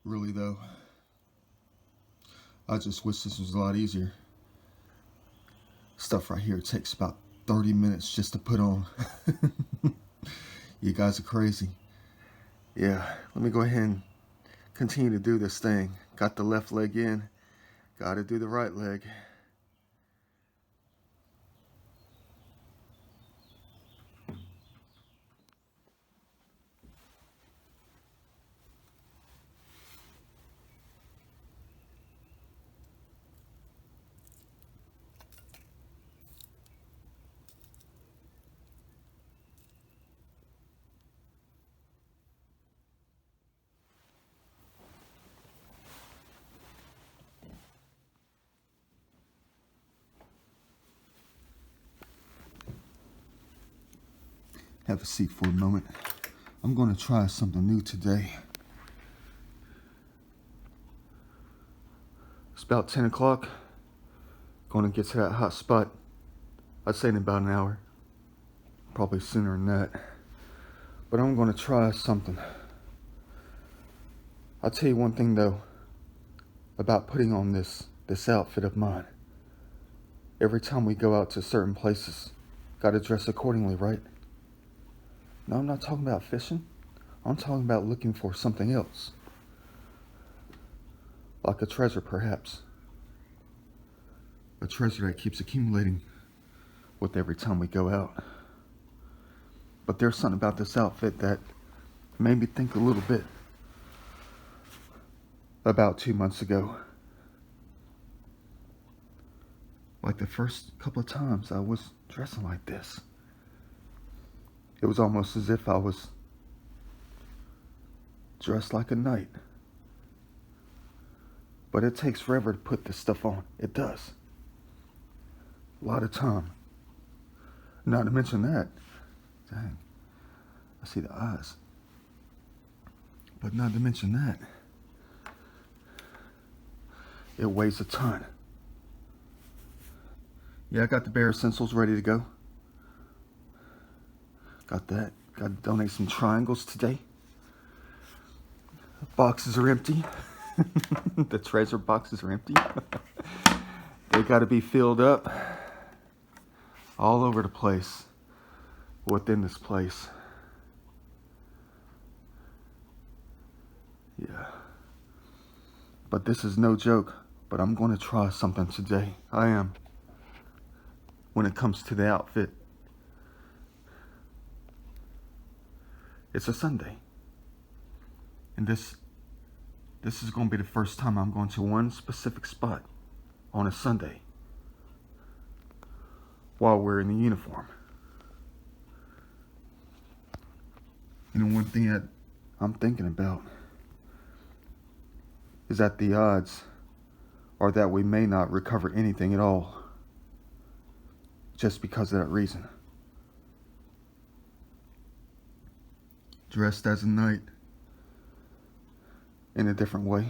Really though, I just wish this was a lot easier. Stuff right here takes about 30 minutes just to put on. You guys are crazy. Yeah, let me go ahead and continue to do this thing. Got the left leg in, gotta do the right leg. Have a seat for a moment. I'm gonna try something new today. It's about 10 o'clock. Gonna get to that hot spot. I'd say in about an hour. Probably sooner than that. But I'm gonna try something. I'll tell you one thing though, about putting on this outfit of mine. Every time we go out to certain places, gotta dress accordingly, right? No, I'm not talking about fishing. I'm talking about looking for something else. Like a treasure, perhaps. A treasure that keeps accumulating with every time we go out. But there's something about this outfit that made me think a little bit. About 2 months ago. Like the first couple of times I was dressing like this. It was almost as if I was dressed like a knight. But it takes forever to put this stuff on. It does. A lot of time. Not to mention that. Dang. I see the eyes. But not to mention that. It weighs a ton. Yeah, I got the bare essentials ready to go. Got that. Got to donate some triangles today. The boxes are empty. The treasure boxes are empty. They got to be filled up all over the place within this place. Yeah. But this is no joke. But I'm going to try something today. I am. When it comes to the outfit. It's a Sunday. And this is going to be the first time I'm going to one specific spot on a Sunday while wearing the uniform. You know, one thing that I'm thinking about is that the odds are that we may not recover anything at all just because of that reason. Dressed as a knight in a different way.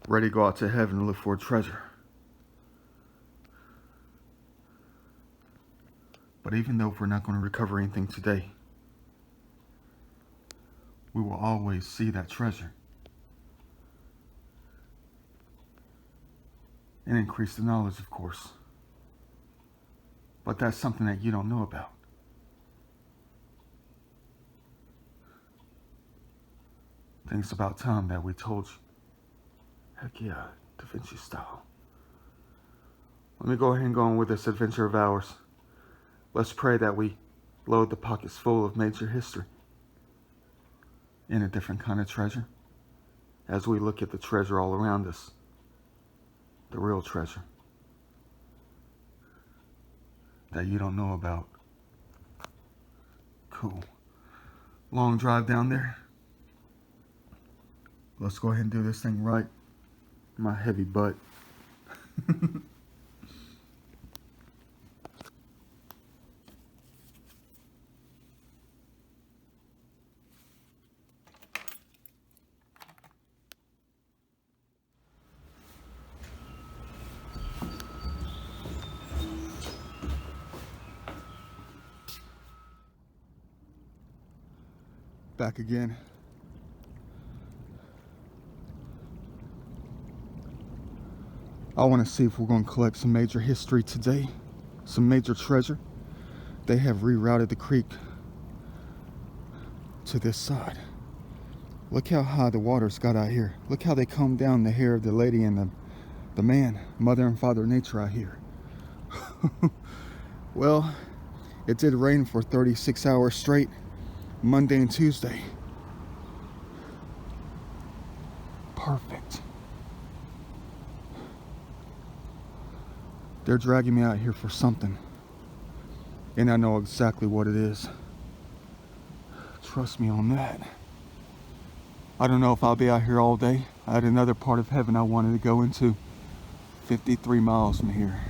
Ready to go out to heaven and look for a treasure. But even though we're not going to recover anything today, we will always see that treasure. And increase the knowledge, of course. But that's something that you don't know about. I think it's about time that we told you. Heck yeah, Da Vinci style. Let me go ahead and go on with this adventure of ours. Let's pray that we load the pockets full of major history. In a different kind of treasure. As we look at the treasure all around us. The real treasure. That you don't know about. Cool. Long drive down there. Let's go ahead and do this thing right. My heavy butt. Back again. I want to see if we're going to collect some major history today, some major treasure. They have rerouted the creek to this side. Look how high the water's got out here. Look how they comb down the hair of the lady and the man, Mother and Father Nature out here. Well, it did rain for 36 hours straight, Monday and Tuesday. Perfect. They're dragging me out here for something, and I know exactly what it is. Trust me on that. I don't know if I'll be out here all day. I had another part of heaven I wanted to go into, 53 miles from here.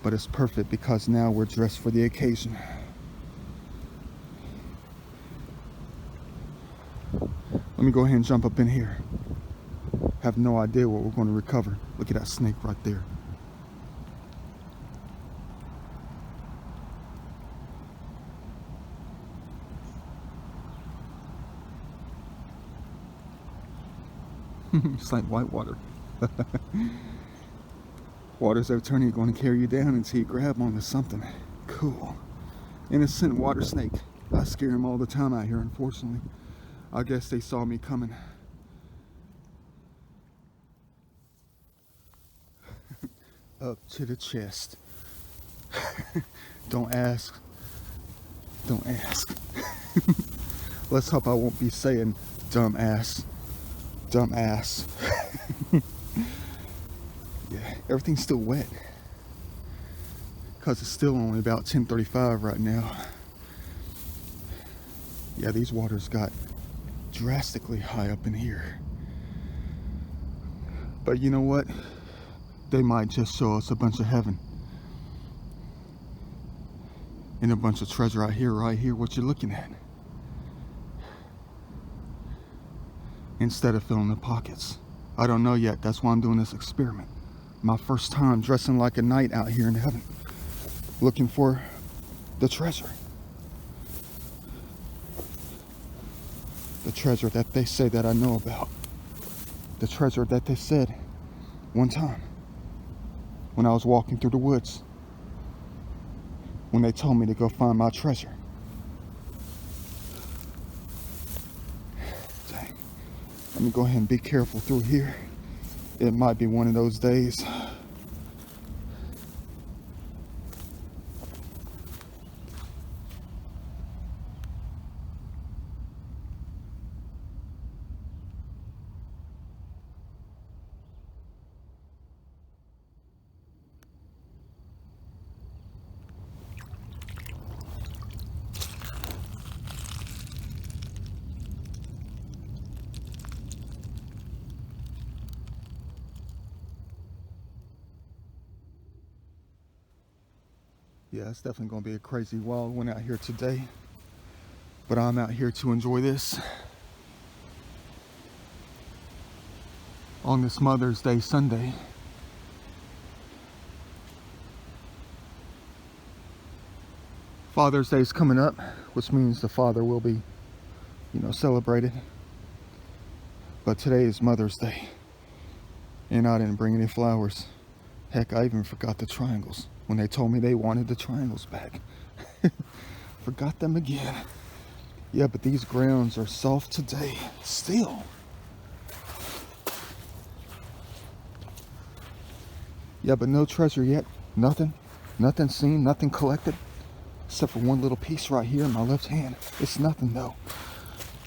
But it's perfect because now we're dressed for the occasion. Let me go ahead and jump up in here. Have no idea what we're going to recover. Look at that snake right there. It's like white water. Water's ever turning, going to carry you down until you grab onto something. Cool. Innocent water snake. I scare them all the time out here, unfortunately. I guess they saw me coming. Up to the chest. Don't ask. Don't ask. Let's hope I won't be saying dumb ass. Dumb ass. Yeah, everything's still wet. Because it's still only about 10:35 right now. Yeah, these waters got drastically high up in here. But you know what? They might just show us a bunch of heaven. And a bunch of treasure right here, what you're looking at. Instead of filling the pockets. I don't know yet, that's why I'm doing this experiment. My first time dressing like a knight out here in heaven. Looking for the treasure. The treasure that they say that I know about. The treasure that they said one time when I was walking through the woods, when they told me to go find my treasure. Dang. Let me go ahead and be careful through here. It might be one of those days. Yeah, it's definitely going to be a crazy wild one out here today. But I'm out here to enjoy this. On this Mother's Day Sunday. Father's Day is coming up, which means the father will be, celebrated. But today is Mother's Day. And I didn't bring any flowers. Heck, I even forgot the triangles when they told me they wanted the triangles back. Forgot them again. Yeah, but these grounds are soft today. Still. Yeah, but no treasure yet. Nothing. Nothing seen, nothing collected. Except for one little piece right here in my left hand. It's nothing though.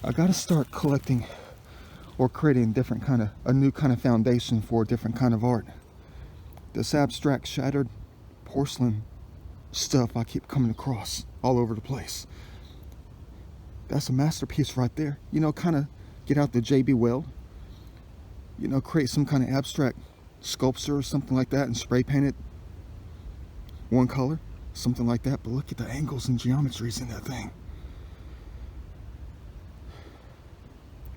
I gotta start collecting or creating a new kind of foundation for a different kind of art. This abstract shattered porcelain stuff I keep coming across all over the place. That's a masterpiece right there. Kind of get out the JB Weld. Create some kind of abstract sculpture or something like that and spray paint it one color, something like that. But look at the angles and geometries in that thing.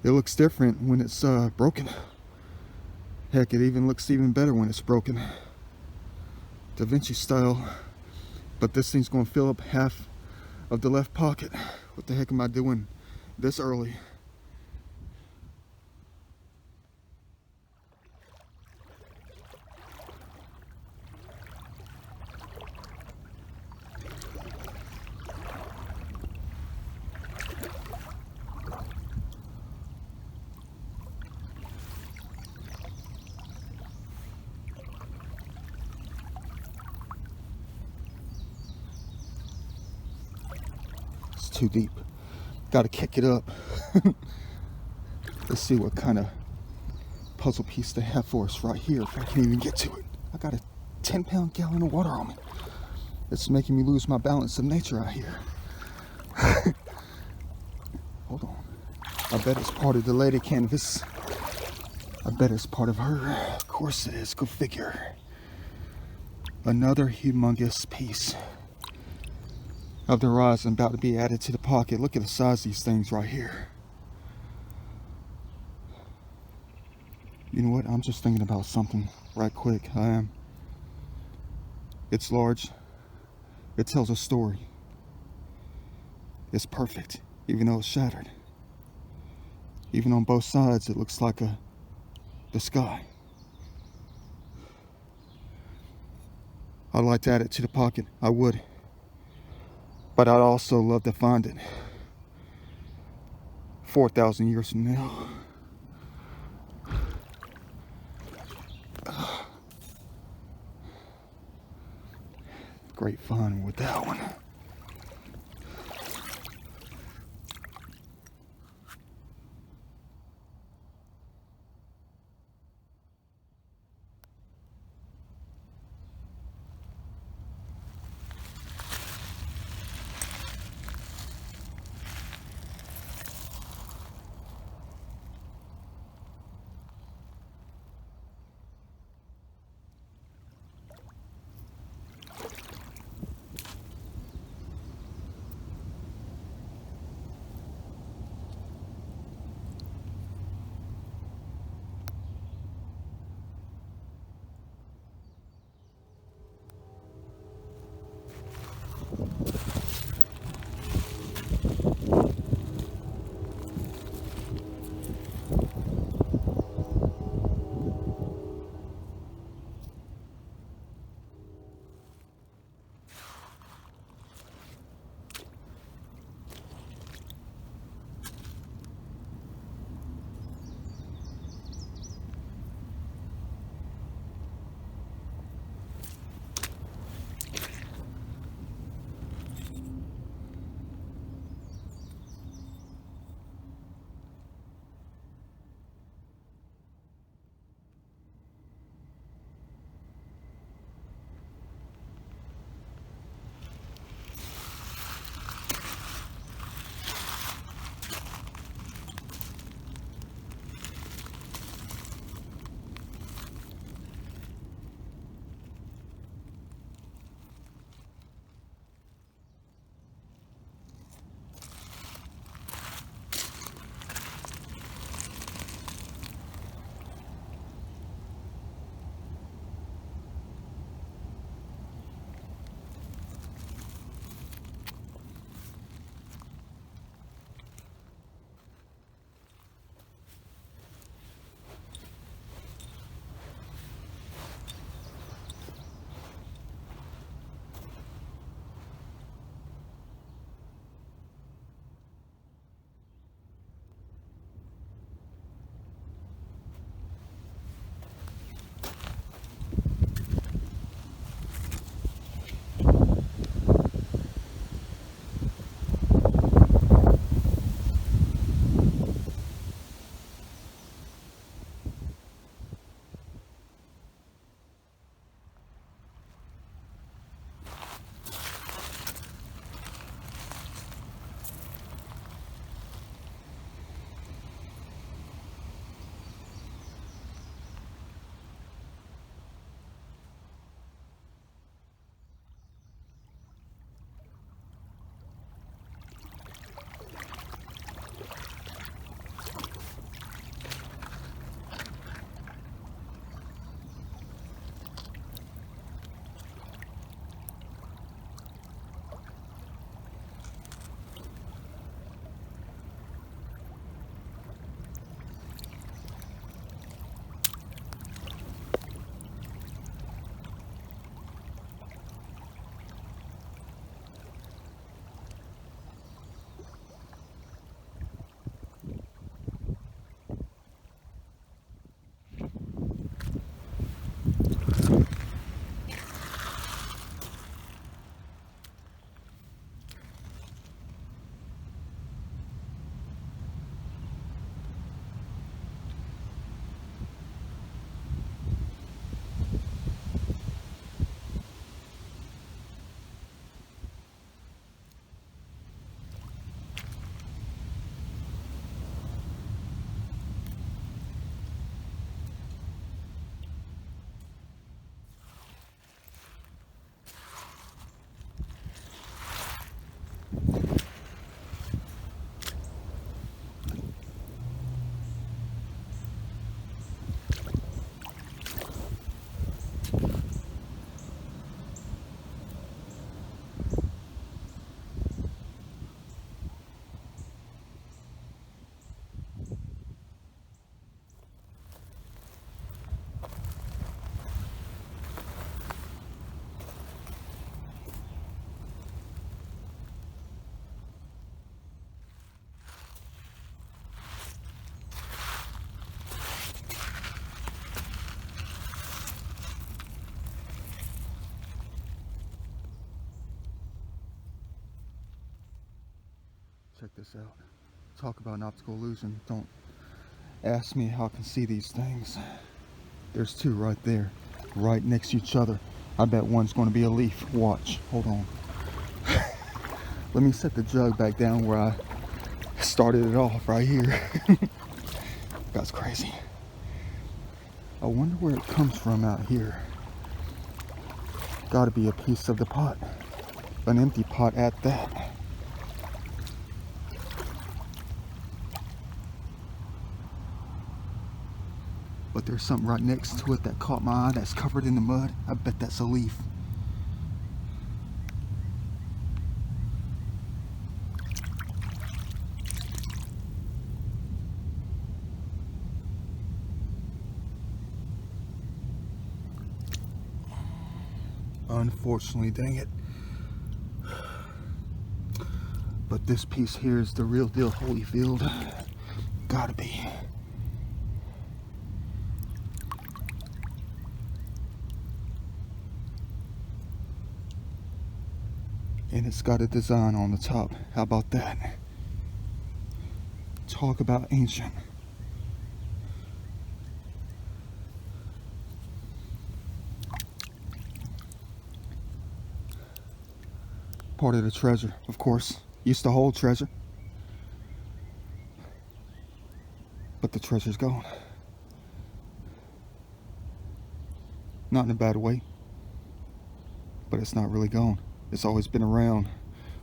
It looks different when it's broken. Heck, it even looks even better when it's broken. Da Vinci style. But this thing's going to fill up half of the left pocket. What the heck am I doing this early? too deep. Gotta kick it up. Let's see what kind of puzzle piece they have for us right here, if I can even get to it. I got a 10-pound gallon of water on me. It's making me lose my balance of nature out here. Hold on. I bet it's part of the lady canvas. I bet it's part of her. Of course it is. Go figure. Another humongous piece of the horizon about to be added to the pocket. Look at the size of these things right here. You know what? I'm just thinking about something right quick. I am. It's large. It tells a story. It's perfect, even though it's shattered. Even on both sides, it looks like the sky. I'd like to add it to the pocket. I would. But I'd also love to find it 4,000 years from now. Great fun with that one. Check this out. Talk about an optical illusion. Don't ask me how I can see these things. There's two right there, right next to each other. I bet one's going to be a leaf. Watch. Hold on. Let me set the jug back down where I started it off, right here. That's crazy. I wonder where it comes from out here. Gotta be a piece of the pot. An empty pot at that. But there's something right next to it that caught my eye that's covered in the mud. I bet that's a leaf. Unfortunately, dang it. But this piece here is the real deal, Holyfield. Gotta be. And it's got a design on the top. How about that? Talk about ancient. Part of the treasure, of course. Used to hold treasure. But the treasure's gone. Not in a bad way. But it's not really gone. It's always been around.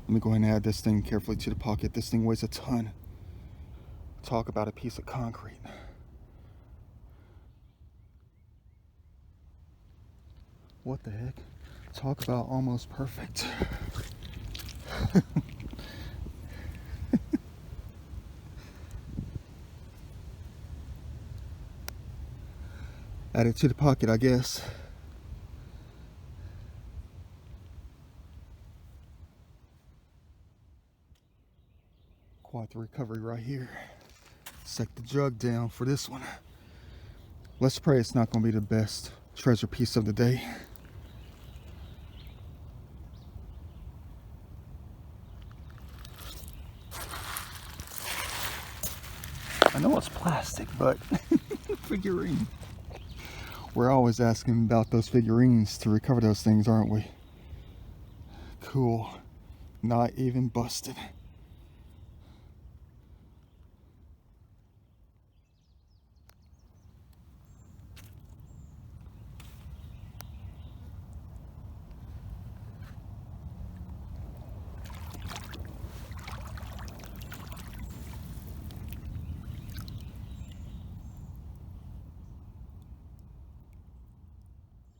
Let me go ahead and add this thing carefully to the pocket. This thing weighs a ton. Talk about a piece of concrete. What the heck? Talk about almost perfect. Add it to the pocket, I guess. Quite the recovery right here. Set the jug down for this one. Let's pray it's not going to be the best treasure piece of the day. I know it's plastic, but figurine. We're always asking about those figurines to recover those things, aren't we? Cool. Not even busted.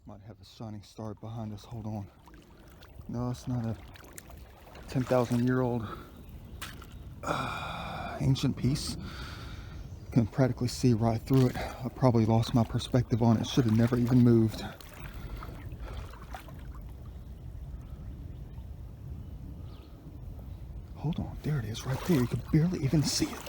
Might have a shining star behind us. Hold on. No, it's not a 10,000-year-old ancient piece. Can practically see right through it. I probably lost my perspective on it. Should have never even moved. Hold on, there it is right there. You can barely even see it.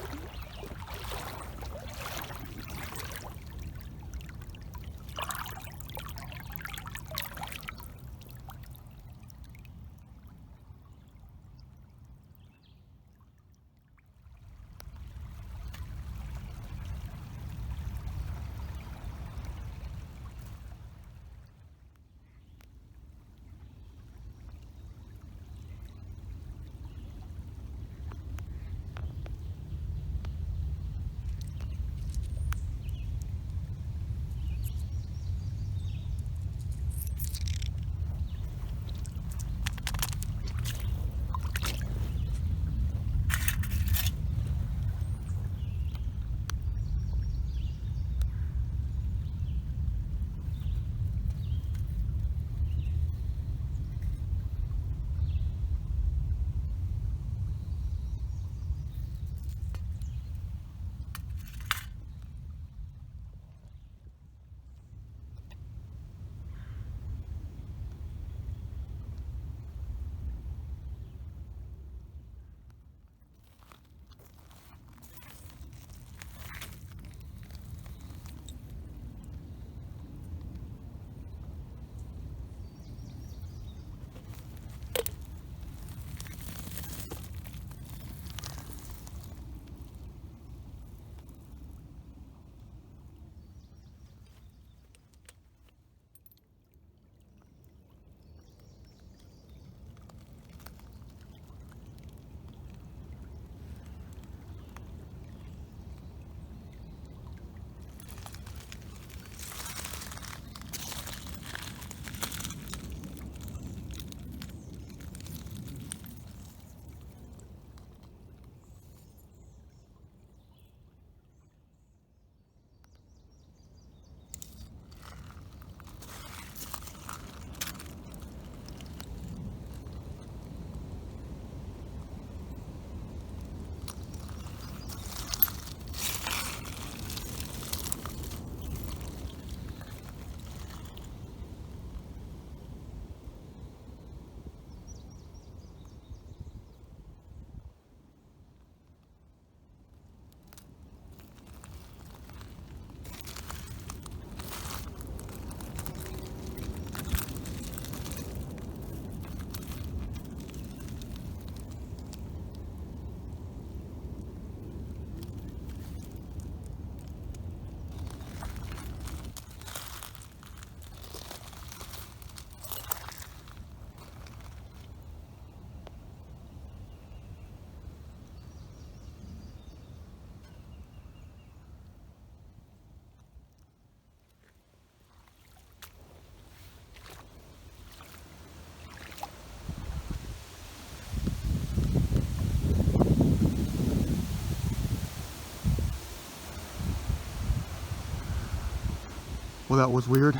Well, that was weird.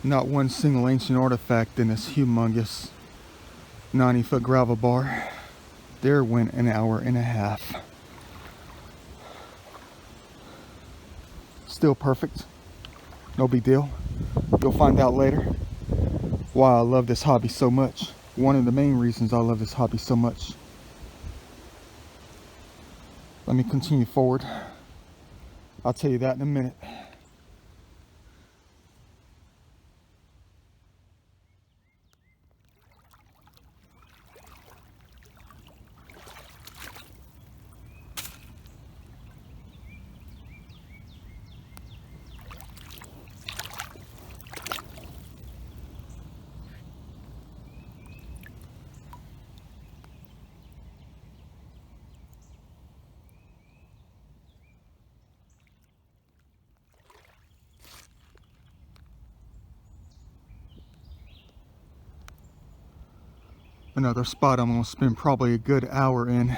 Not one single ancient artifact in this humongous 90-foot gravel bar. There went an hour and a half. Still perfect. No big deal. You'll find out later why I love this hobby so much. One of the main reasons I love this hobby so much. Let me continue forward. I'll tell you that in a minute. Another spot I'm going to spend probably a good hour in.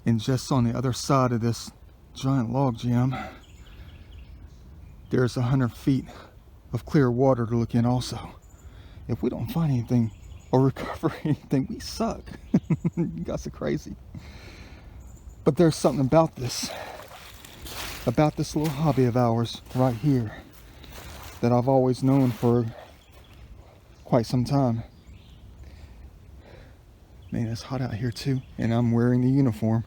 And just on the other side of this giant log jam, there's 100 feet of clear water to look in also. If we don't find anything or recover anything, we suck. You guys are crazy. But there's something about this little hobby of ours right here that I've always known for quite some time. Man, it's hot out here too, and I'm wearing the uniform.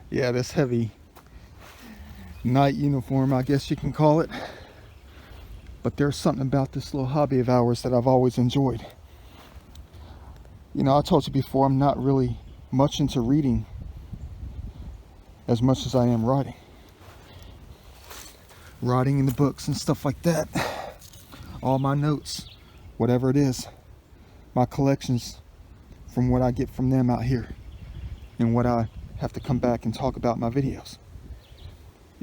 Yeah, this heavy night uniform, I guess you can call it. But there's something about this little hobby of ours that I've always enjoyed. You know, I told you before, I'm not really much into reading as much as I am writing. Writing in the books and stuff like that. All my notes, whatever it is. My collections from what I get from them out here and what I have to come back and talk about in my videos.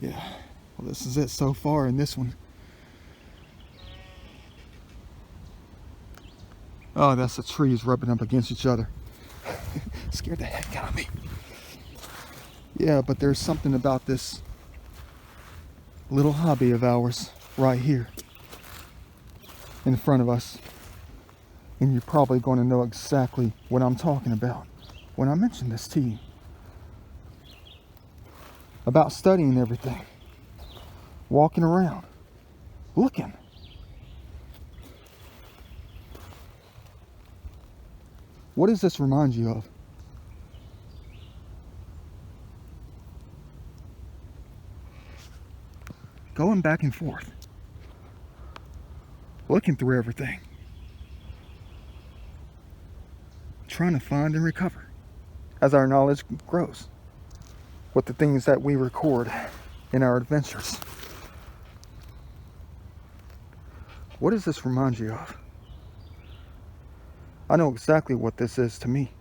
Yeah, well, this is it so far in this one. Oh, that's the trees rubbing up against each other. Scared the heck out of me. Yeah, but there's something about this little hobby of ours right here in front of us. And you're probably going to know exactly what I'm talking about when I mention this to you. About studying everything. Walking around. Looking. What does this remind you of? Going back and forth. Looking through everything. Trying to find and recover as our knowledge grows with the things that we record in our adventures. What does this remind you of? I know exactly what this is to me.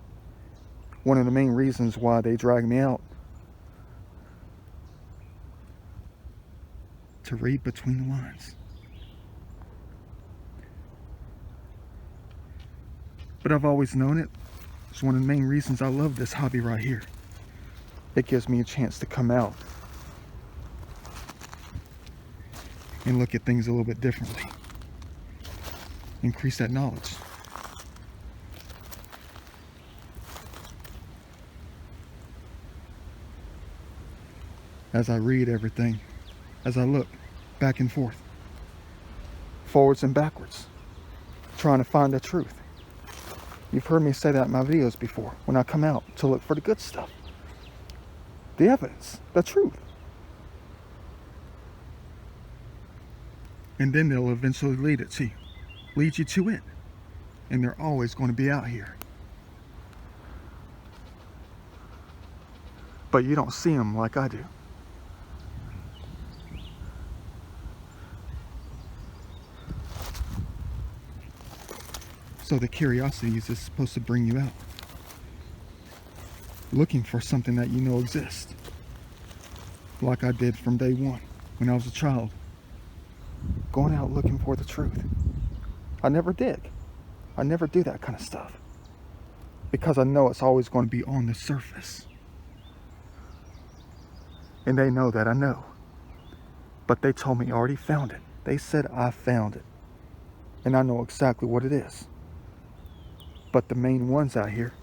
One of the main reasons why they drag me out. To read between the lines. But I've always known it. It's one of the main reasons I love this hobby right here. It gives me a chance to come out and look at things a little bit differently. Increase that knowledge. As I read everything, as I look back and forth, forwards and backwards, trying to find the truth. You've heard me say that in my videos before, when I come out to look for the good stuff. The evidence, the truth. And then they'll eventually lead you to it. And they're always going to be out here. But you don't see them like I do. So the curiosity is supposed to bring you out. Looking for something that you know exists. Like I did from day one when I was a child. Going out looking for the truth. I never dig. I never do that kind of stuff. Because I know it's always going to be on the surface. And they know that I know. But they told me I already found it. They said I found it. And I know exactly what it is. But the main ones out here,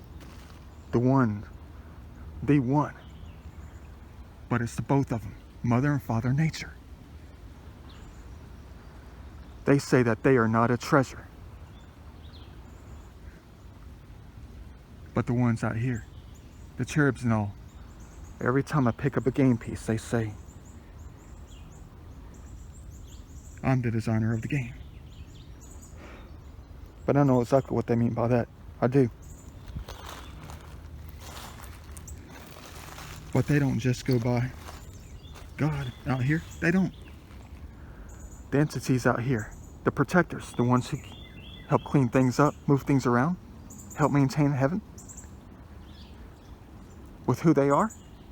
the one, but it's the both of them, Mother and Father Nature. They say that they are not a treasure. But the ones out here, the cherubs and all, every time I pick up a game piece, they say, I'm the designer of the game. But I know exactly what they mean by that. I do. But they don't just go by God out here. They don't. The entities out here, the protectors, the ones who help clean things up, move things around, help maintain heaven, with who they are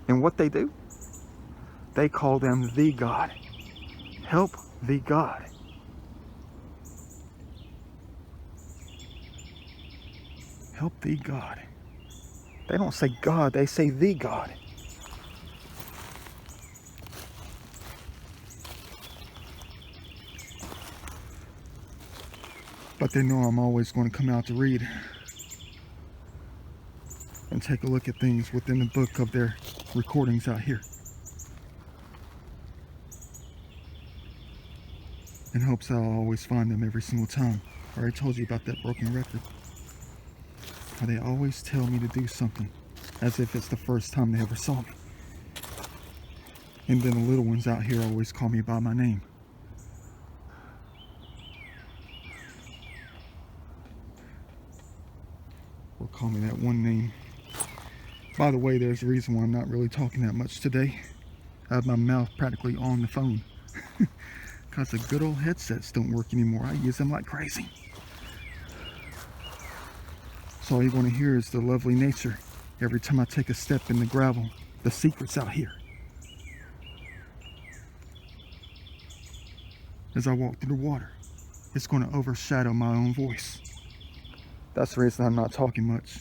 and what they do, they call them the God. Help the God. Help the God. They don't say God, they say the God. But they know I'm always going to come out to read and take a look at things within the book of their recordings out here. In hopes I'll always find them every single time. I already told you about that broken record. How they always tell me to do something as if it's the first time they ever saw me. And then the little ones out here always call me by my name. Or call me that one name. By the way, there's a reason why I'm not really talking that much today. I have my mouth practically on the phone. Because the good old headsets don't work anymore. I use them like crazy. So all you're going to hear is the lovely nature every time I take a step in the gravel. The secrets out here. As I walk through the water, it's going to overshadow my own voice. That's the reason I'm not talking much.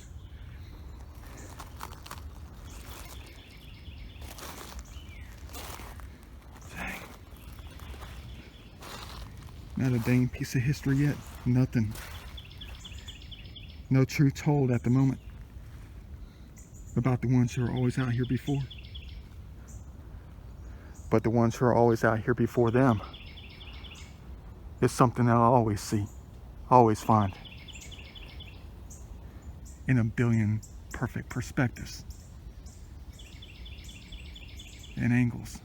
Dang. Not a dang piece of history yet. Nothing. No truth told at the moment about the ones who are always out here before. But the ones who are always out here before them is something that I'll always see, always find, in a billion perfect perspectives and angles.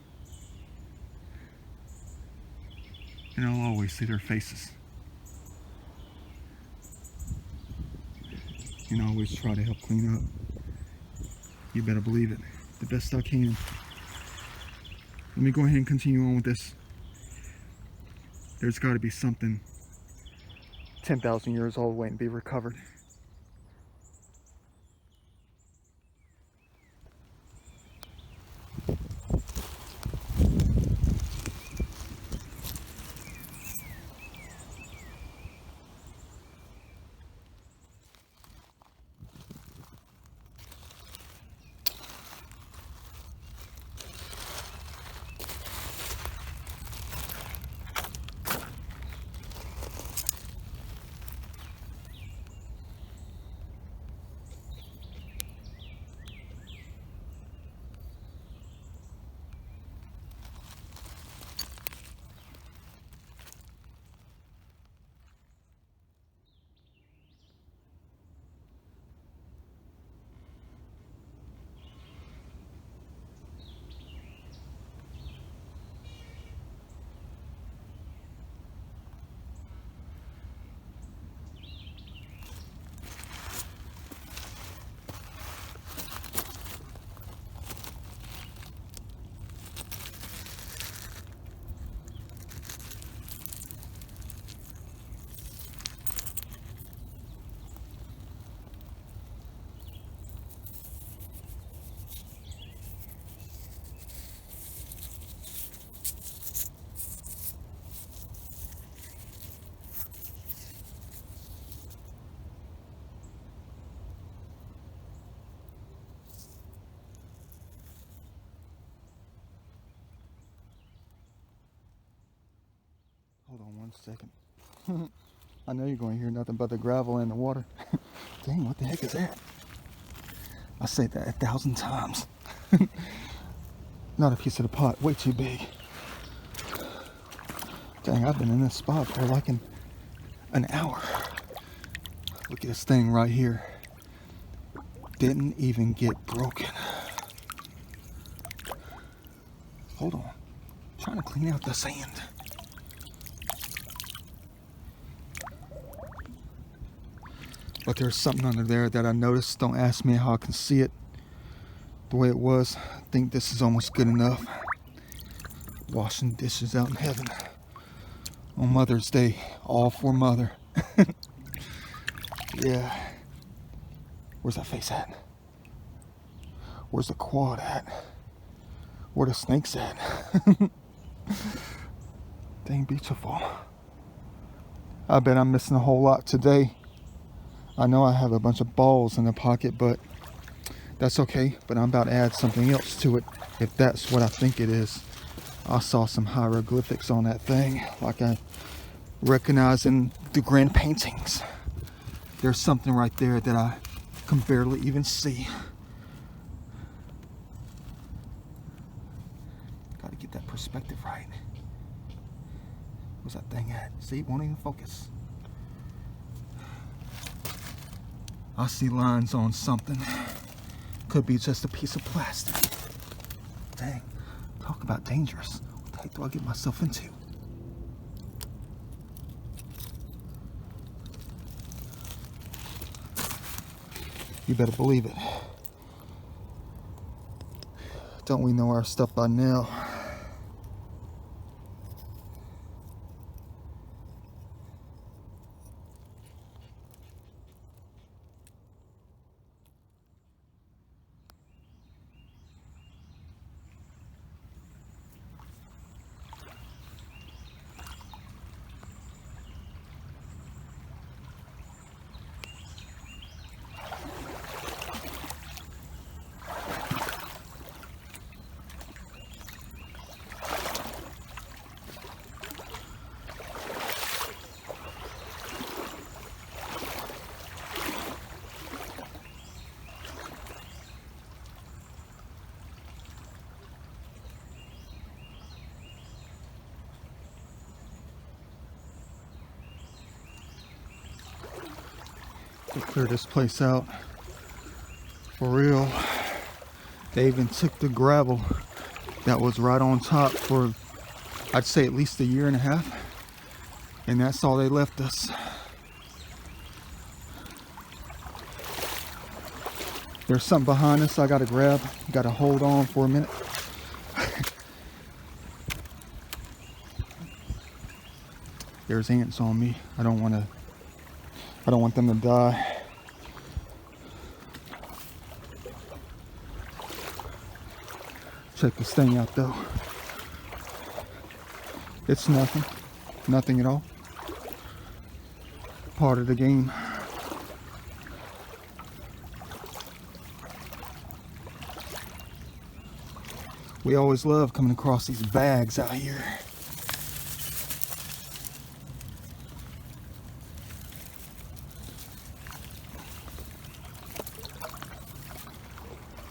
And I'll always see their faces. And I always try to help clean up. You better believe it, the best I can. Let me go ahead and continue on with this. There's got to be something 10,000 years old waiting to be recovered. Hold on one second. I know you're going to hear nothing but the gravel and the water. Dang, what the heck is that? I say that 1,000 times. Not a piece of the pot, way too big. Dang, I've been in this spot for like an hour. Look at this thing right here. Didn't even get broken. Hold on. I'm trying to clean out the sand. But there's something under there that I noticed. Don't ask me how I can see it the way it was. I think this is almost good enough. Washing dishes out in heaven on Mother's Day. All for Mother. Yeah. Where's that face at? Where's the quad at? Where the snakes at? Dang, beautiful. I bet I'm missing a whole lot today. I know I have a bunch of balls in the pocket, but that's okay. But I'm about to add something else to it, if that's what I think it is. I saw some hieroglyphics on that thing, like I recognize in the grand paintings. There's something right there that I can barely even see. Gotta get that perspective right. Where's that thing at? See, it won't even focus. I see lines on something. Could be just a piece of plastic. Dang, talk about dangerous. What the heck do I get myself into? You better believe it. Don't we know our stuff by now? To clear this place out for real. They even took the gravel that was right on top for, I'd say, at least 1.5 years, and that's all they left us. There's something behind us I gotta grab. Gotta hold on for a minute. There's ants on me. I don't want them to die. Check this thing out though. It's nothing at all. Part of the game. We always love coming across these bags out here.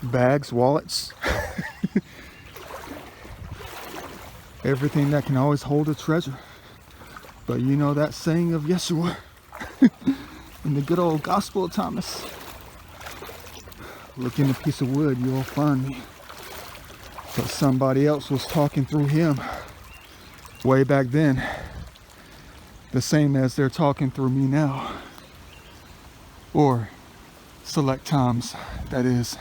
Bags, wallets, everything that can always hold a treasure. But you know that saying of Yeshua in the good old Gospel of Thomas, look in a piece of wood, you'll find me. But somebody else was talking through him way back then, the same as they're talking through me now, or select times, that is.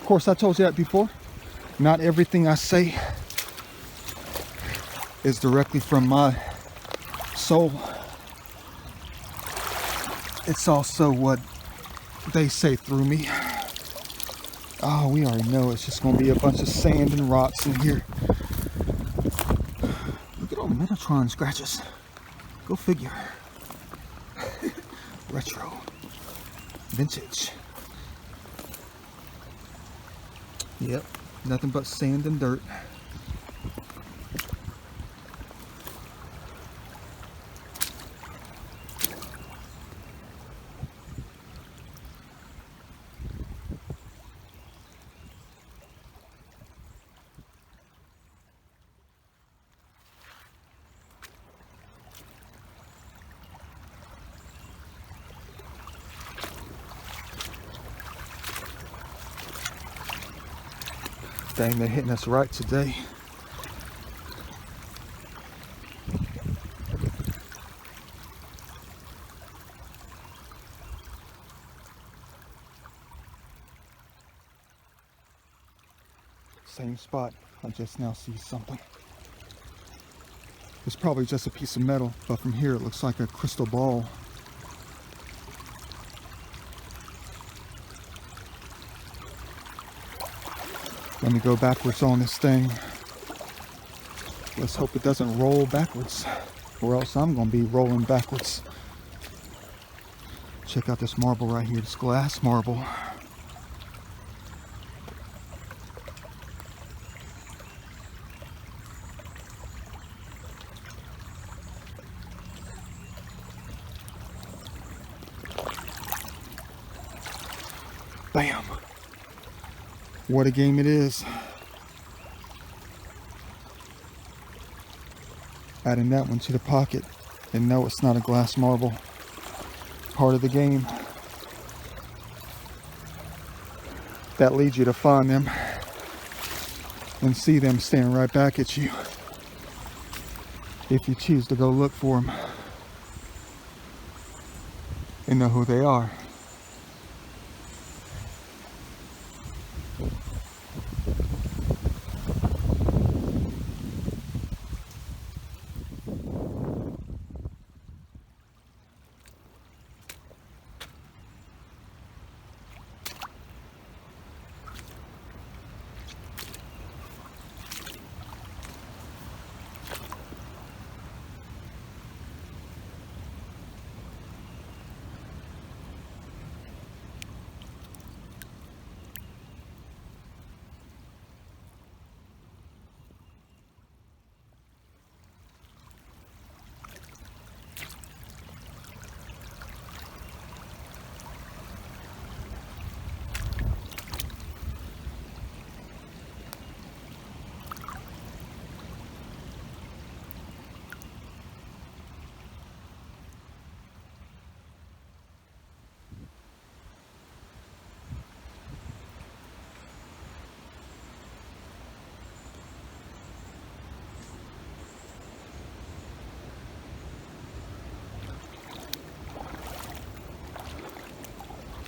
Of course, I told you that before. Not everything I say is directly from my soul. It's also what they say through me. Oh, we already know it's just going to be a bunch of sand and rocks in here. Look at all the Metatron scratches. Go figure. Retro. Vintage. Yep, nothing but sand and dirt. Dang, they're hitting us right today. Same spot. I just now see something. It's probably just a piece of metal, but from here it looks like a crystal ball. Let me go backwards on this thing. Let's hope it doesn't roll backwards, or else I'm going to be rolling backwards. Check out this marble right here, this glass marble. Bam! What a game it is. Adding that one to the pocket. And no, it's not a glass marble. Part of the game. That leads you to find them and see them staring right back at you if you choose to go look for them and know who they are.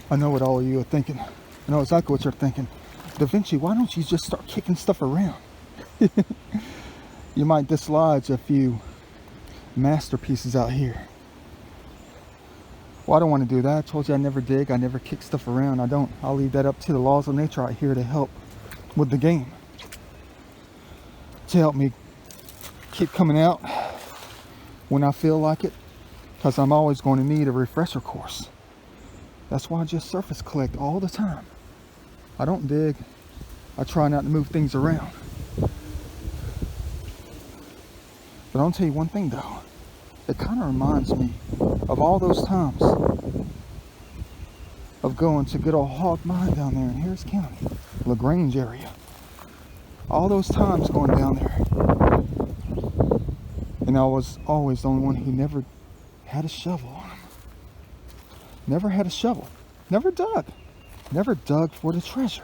I know what all of you are thinking. I know exactly what you're thinking. Da Vinci, why don't you just start kicking stuff around? You might dislodge a few masterpieces out here. Well, I don't want to do that. I told you I never dig. I never kick stuff around. I don't. I'll leave that up to the laws of nature out here to help with the game. To help me keep coming out when I feel like it. Because I'm always going to need a refresher course. That's why I just surface collect all the time. I don't dig. I try not to move things around. But I'll tell you one thing though. It kind of reminds me of all those times of going to good old Hog Mine down there in Harris County, LaGrange area. All those times going down there. And I was always the only one who never had a shovel on him. Never had a shovel. Never dug. Never dug for the treasure.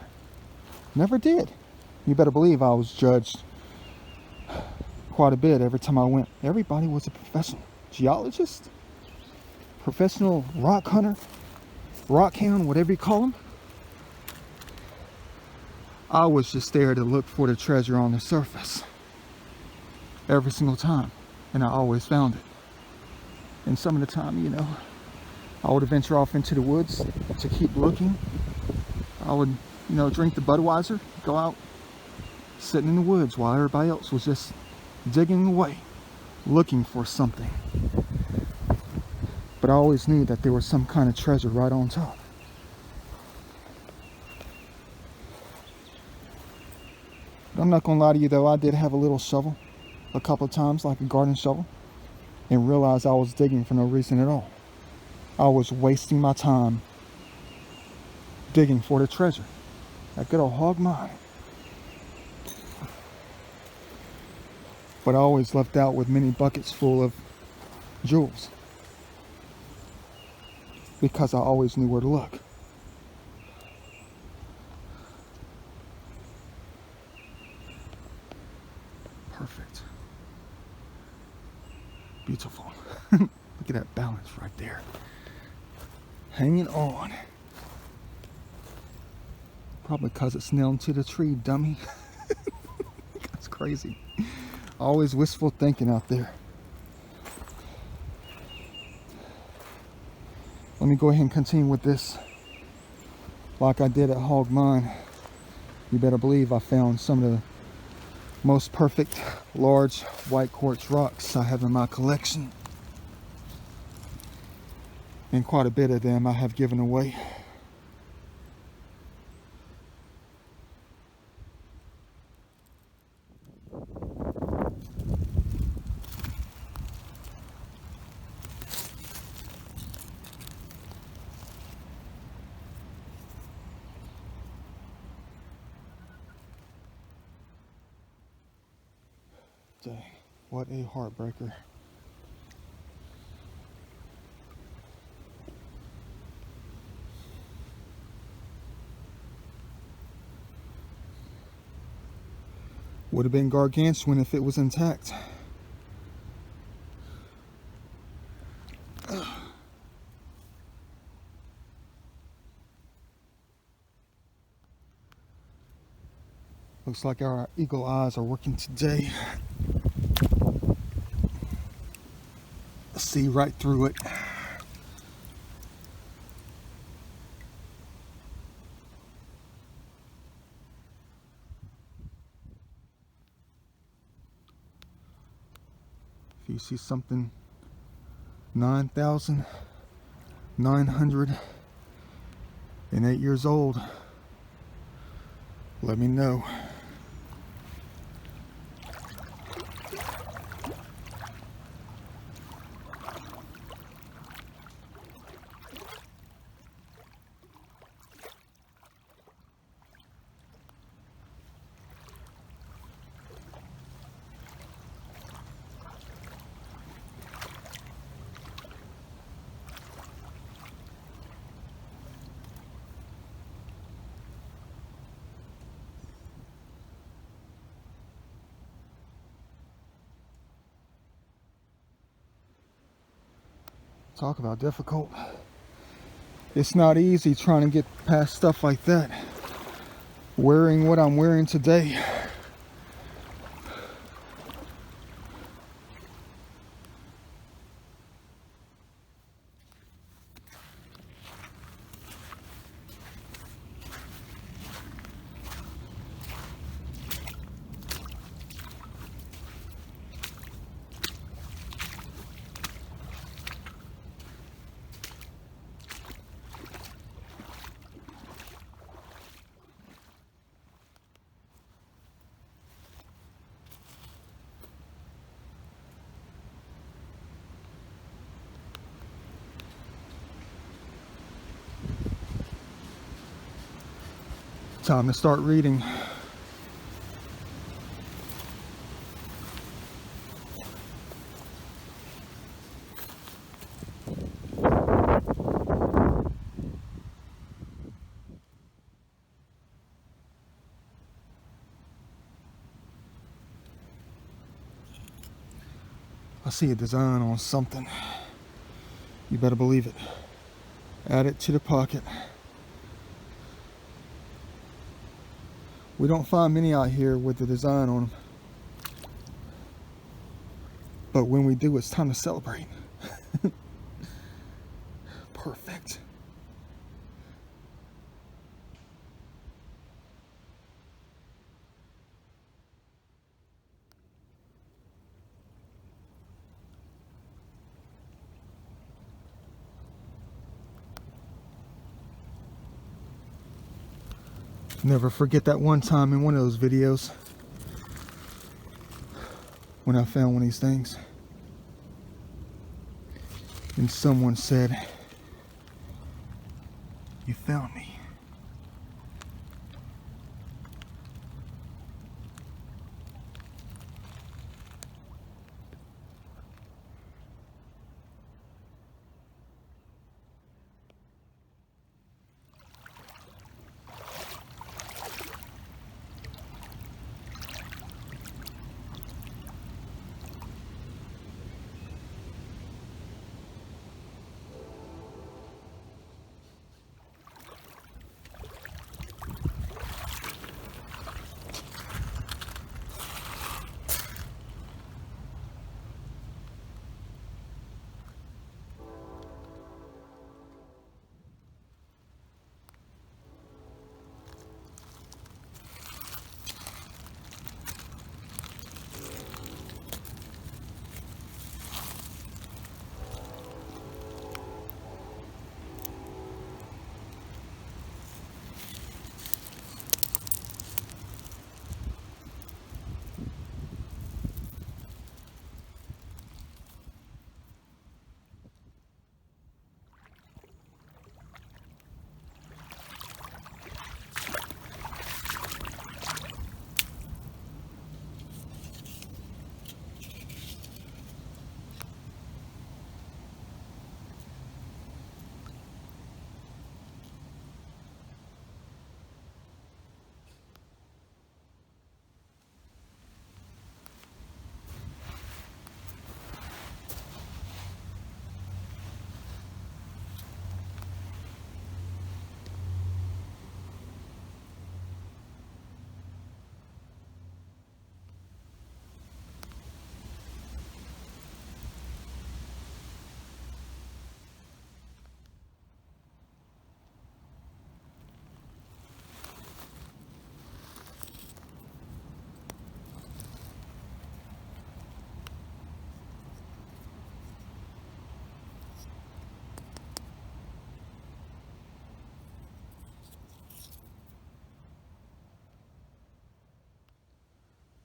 Never did. You better believe I was judged quite a bit every time I went. Everybody was a professional geologist, professional rock hunter, rock hound, whatever you call them. I was just there to look for the treasure on the surface. Every single time. And I always found it. And some of the time, you know, I would venture off into the woods to keep looking. I would, you know, drink the Budweiser, go out, sitting in the woods while everybody else was just digging away, looking for something. But I always knew that there was some kind of treasure right on top. I'm not gonna lie to you though, I did have a little shovel a couple of times, like a garden shovel, and realized I was digging for no reason at all. I was wasting my time digging for the treasure. That good old hog mine. But I always left out with many buckets full of jewels, because I always knew where to look. Perfect. Beautiful. Look at that balance right there. Hanging on. Probably because it's nailed to the tree, dummy. That's crazy. Always wistful thinking out there. Let me go ahead and continue with this like I did at Hog Mine. You better believe I found some of the most perfect large white quartz rocks I have in my collection. And quite a bit of them I have given away. Dang, what a heartbreaker. Would have been gargantuan if it was intact. Looks like our eagle eyes are working today. See right through it. If you see something 9,908 years old, let me know. Talk about difficult. It's not easy trying to get past stuff like that. Wearing what I'm wearing today. Time to start reading. I see a design on something. You better believe it. Add it to the pocket. We don't find many out here with the design on them. But when we do, it's time to celebrate. Perfect. Never forget that one time in one of those videos when I found one of these things. And someone said, "You found me."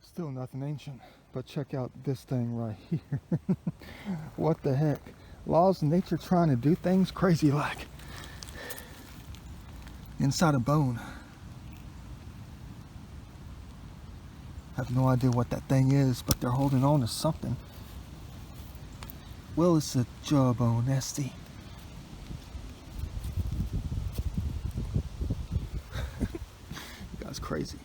Still nothing ancient, but check out this thing right here. What the heck? Laws of nature trying to do things crazy like. Inside a bone. I have no idea what that thing is, but they're holding on to something. Well, it's a jawbone, nasty. That's crazy.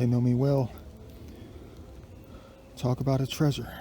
They know me well. Talk about a treasure.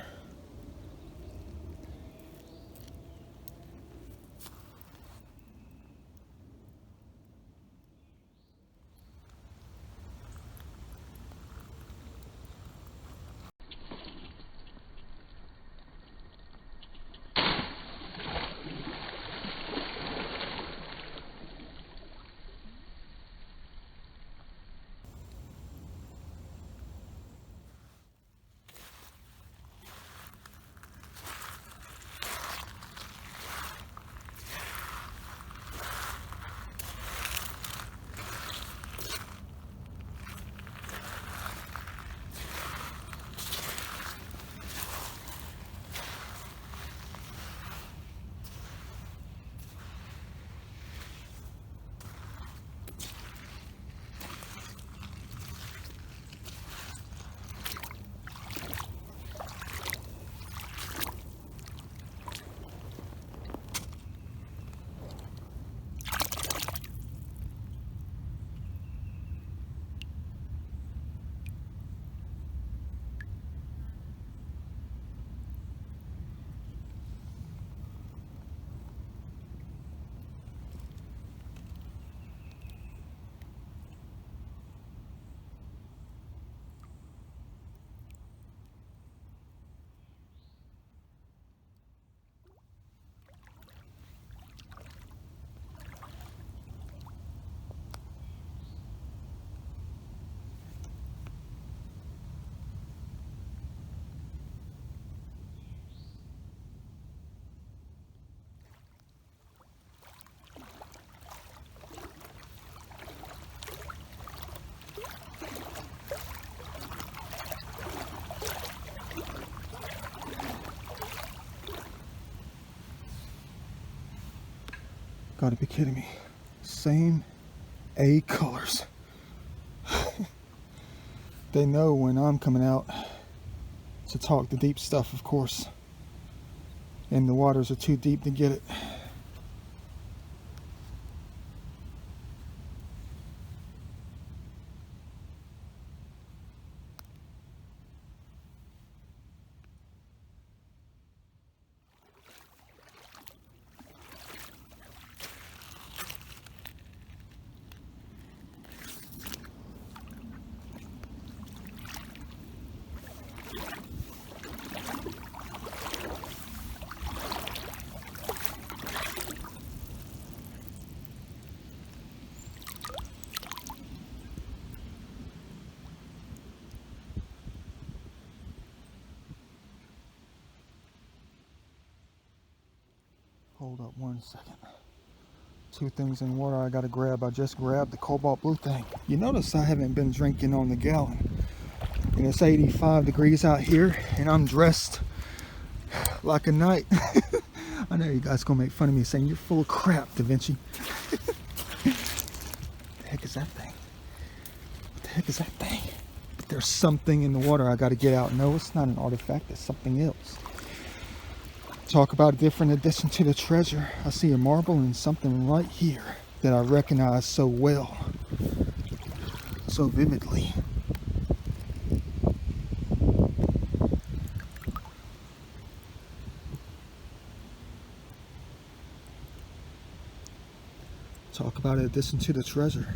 Gotta be kidding me. Same A colors. They know when I'm coming out to talk the deep stuff, of course. And the waters are too deep to get it. Hold up 1 second. Two things in water I gotta grab. I just grabbed the cobalt blue thing. You notice I haven't been drinking on the gallon. And it's 85 degrees out here and I'm dressed like a knight. I know you guys gonna make fun of me saying you're full of crap, Da Vinci. What the heck is that thing? What the heck is that thing? There's something in the water I gotta get out. No, it's not an artifact, it's something else. Talk about a different addition to the treasure. I see a marble and something right here that I recognize so well, so vividly. Talk about an addition to the treasure.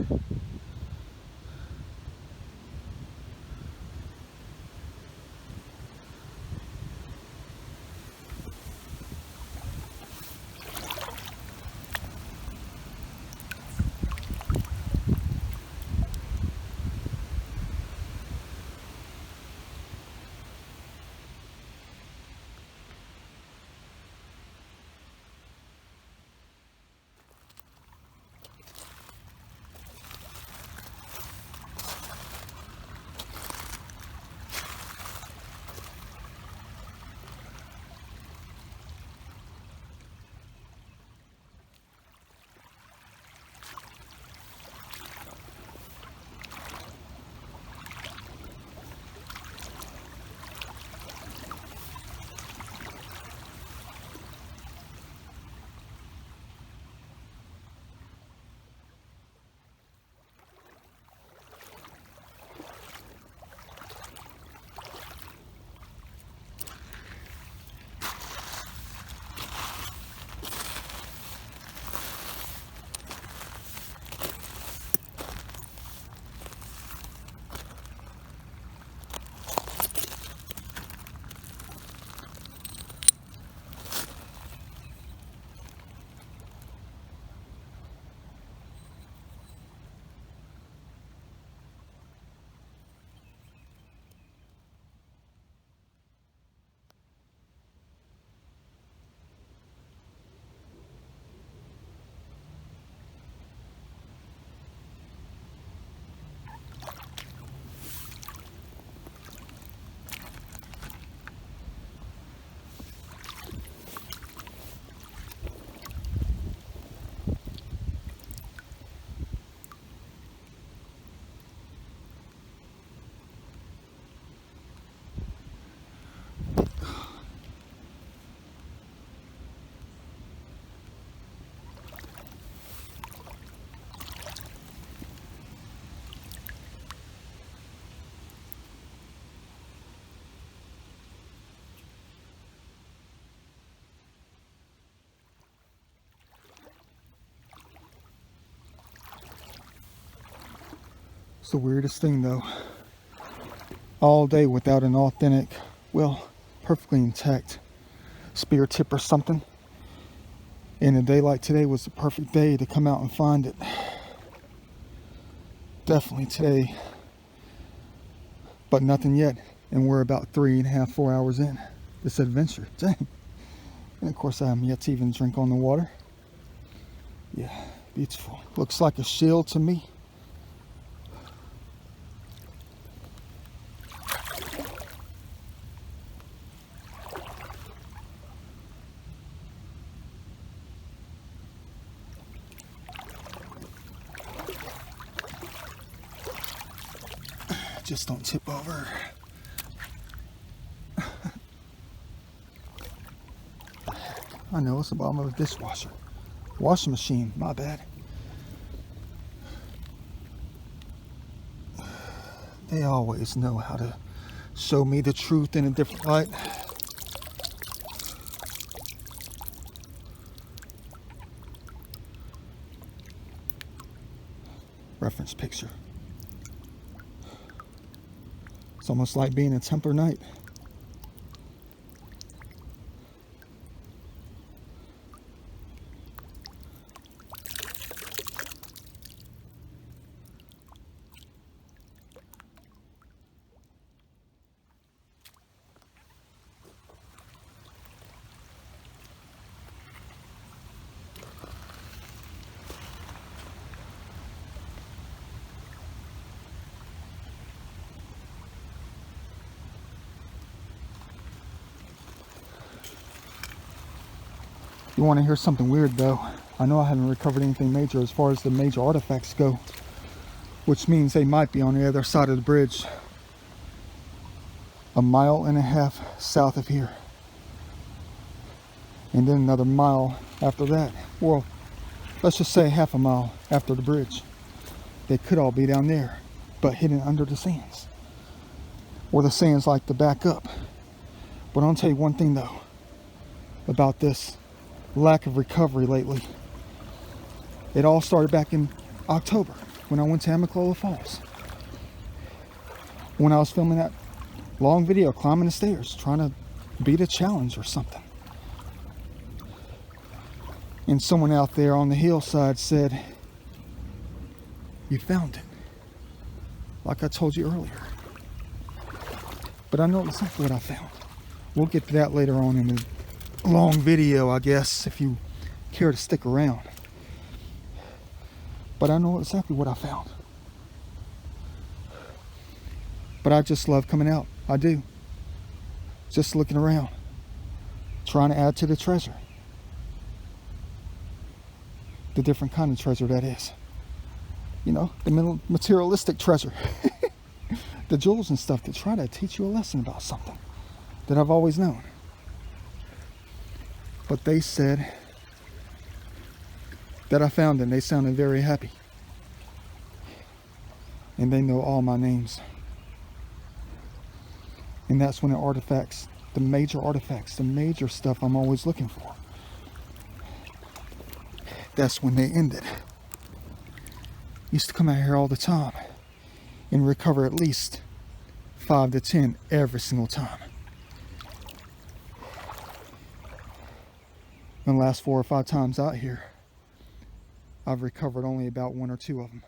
the weirdest thing though. All day without an authentic, well, perfectly intact spear tip or something. And a day like today was the perfect day to come out and find it. Definitely today. But nothing yet. And we're about 3.5, 4 hours in this adventure. Dang. And of course I am yet to even drink on the water. Yeah, beautiful. Looks like a shield to me. Just don't tip over. I know, it's the bottom of a dishwasher. Washing machine, my bad. They always know how to show me the truth in a different light. Reference picture. It's almost like being a Templar Knight. You want to hear something weird though? I know I haven't recovered anything major as far as the major artifacts go, which means they might be on the other side of the bridge, 1.5 miles south of here, and then another mile after that. Well, let's just say 1/2 mile after the bridge. They could all be down there, but hidden under the sands, or the sands like to back up. But I'll tell you one thing though about this lack of recovery lately. It all started back in October when I went to Amicalola Falls, when I was filming that long video climbing the stairs trying to beat a challenge or something. And someone out there on the hillside said, "You found it," like I told you earlier. But I know exactly what I found. We'll get to that later on in the long video, I guess, if you care to stick around. But I know exactly what I found. But I just love coming out. I do. Just looking around, trying to add to the treasure. The different kind of treasure that is. You know, the materialistic treasure. The jewels and stuff that try to teach you a lesson about something that I've always known. But they said that I found them. They sounded very happy. And they know all my names. And that's when the artifacts, the major artifacts, the major stuff I'm always looking for, that's when they ended. Used to come out here all the time and recover at least 5 to 10 every single time. And the last 4 or 5 times out here, I've recovered only about 1 or 2 of them.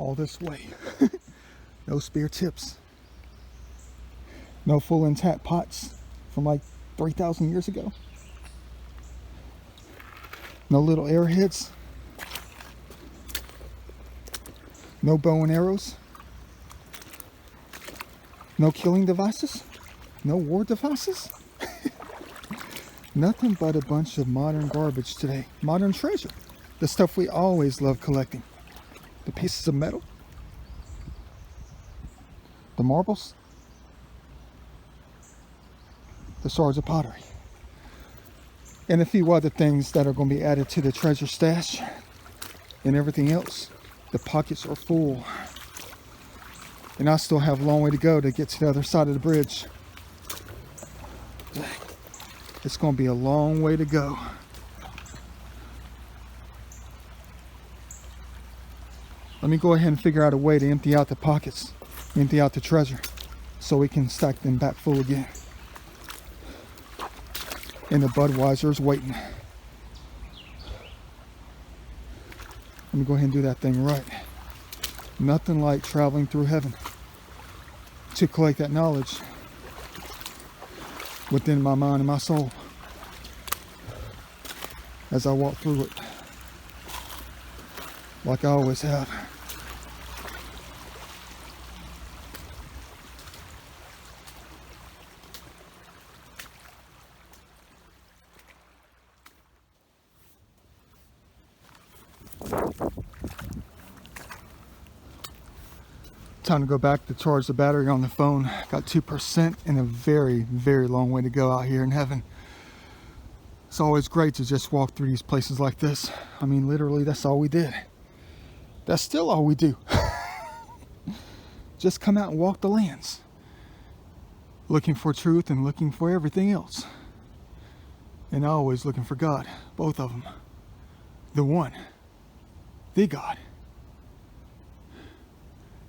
all this way. No spare tips. No full intact pots from like 3,000 years ago. No little arrowheads. No bow and arrows. No killing devices. No war devices. Nothing but a bunch of modern garbage today. Modern treasure. The stuff we always love collecting. The pieces of metal. The marbles. The shards of pottery. And a few other things that are going to be added to the treasure stash. And everything else. The pockets are full. And I still have a long way to go to get to the other side of the bridge. It's going to be a long way to go. Let me go ahead and figure out a way to empty out the pockets, empty out the treasure, so we can stack them back full again. And the Budweiser is waiting. Let me go ahead and do that thing right. Nothing like traveling through heaven to collect that knowledge within my mind and my soul as I walk through it, like I always have. Time to go back to charge the battery on the phone. Got 2% and a very, very long way to go out here in heaven. It's always great to just walk through these places like this. I mean, literally, that's all we did. That's still all we do. Just come out and walk the lands. Looking for truth and looking for everything else. And always looking for God. Both of them. The one. The God.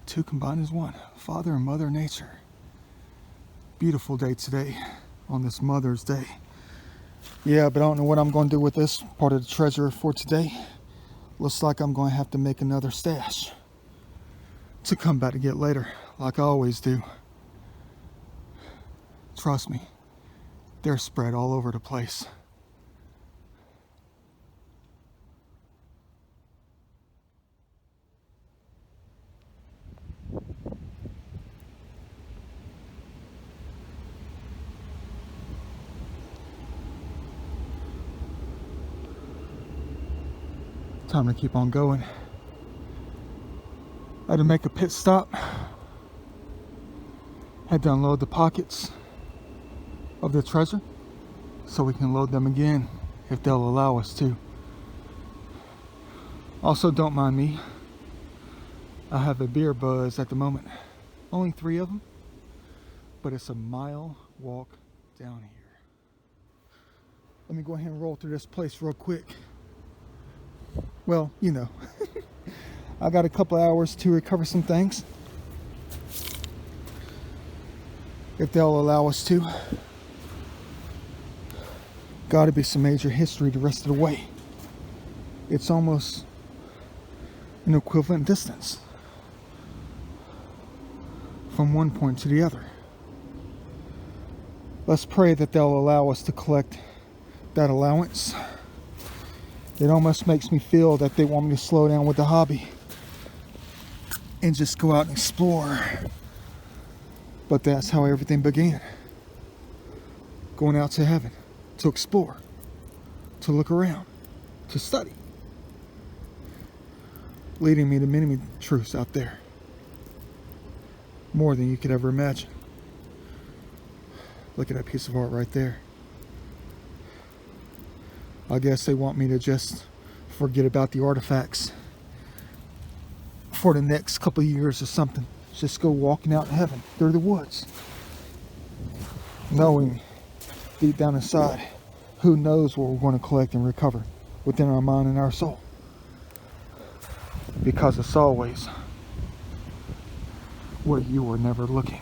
Two combined as one. Father and Mother Nature. Beautiful day today on this Mother's Day. Yeah, but I don't know what I'm going to do with this part of the treasure for today. Looks like I'm going to have to make another stash to come back to get later, like I always do. Trust me, they're spread all over the place. Time to keep on going. I had to make a pit stop. Had to unload the pockets of the treasure so we can load them again if they'll allow us to. Also, don't mind me. I have a beer buzz at the moment. Only 3 of them, but it's a mile walk down here. Let me go ahead and roll through this place real quick. Well, you know, I got a couple hours to recover some things, if they'll allow us to. Gotta be some major history the rest of the way. It's almost an equivalent distance from one point to the other. Let's pray that they'll allow us to collect that allowance. It almost makes me feel that they want me to slow down with the hobby and just go out and explore. But that's how everything began. Going out to heaven to explore, to look around, to study. Leading me to many truths out there. More than you could ever imagine. Look at that piece of art right there. I guess they want me to just forget about the artifacts for the next couple of years or something. Just go walking out in heaven through the woods. Knowing deep down inside, who knows what we're going to collect and recover within our mind and our soul. Because it's always where you were never looking.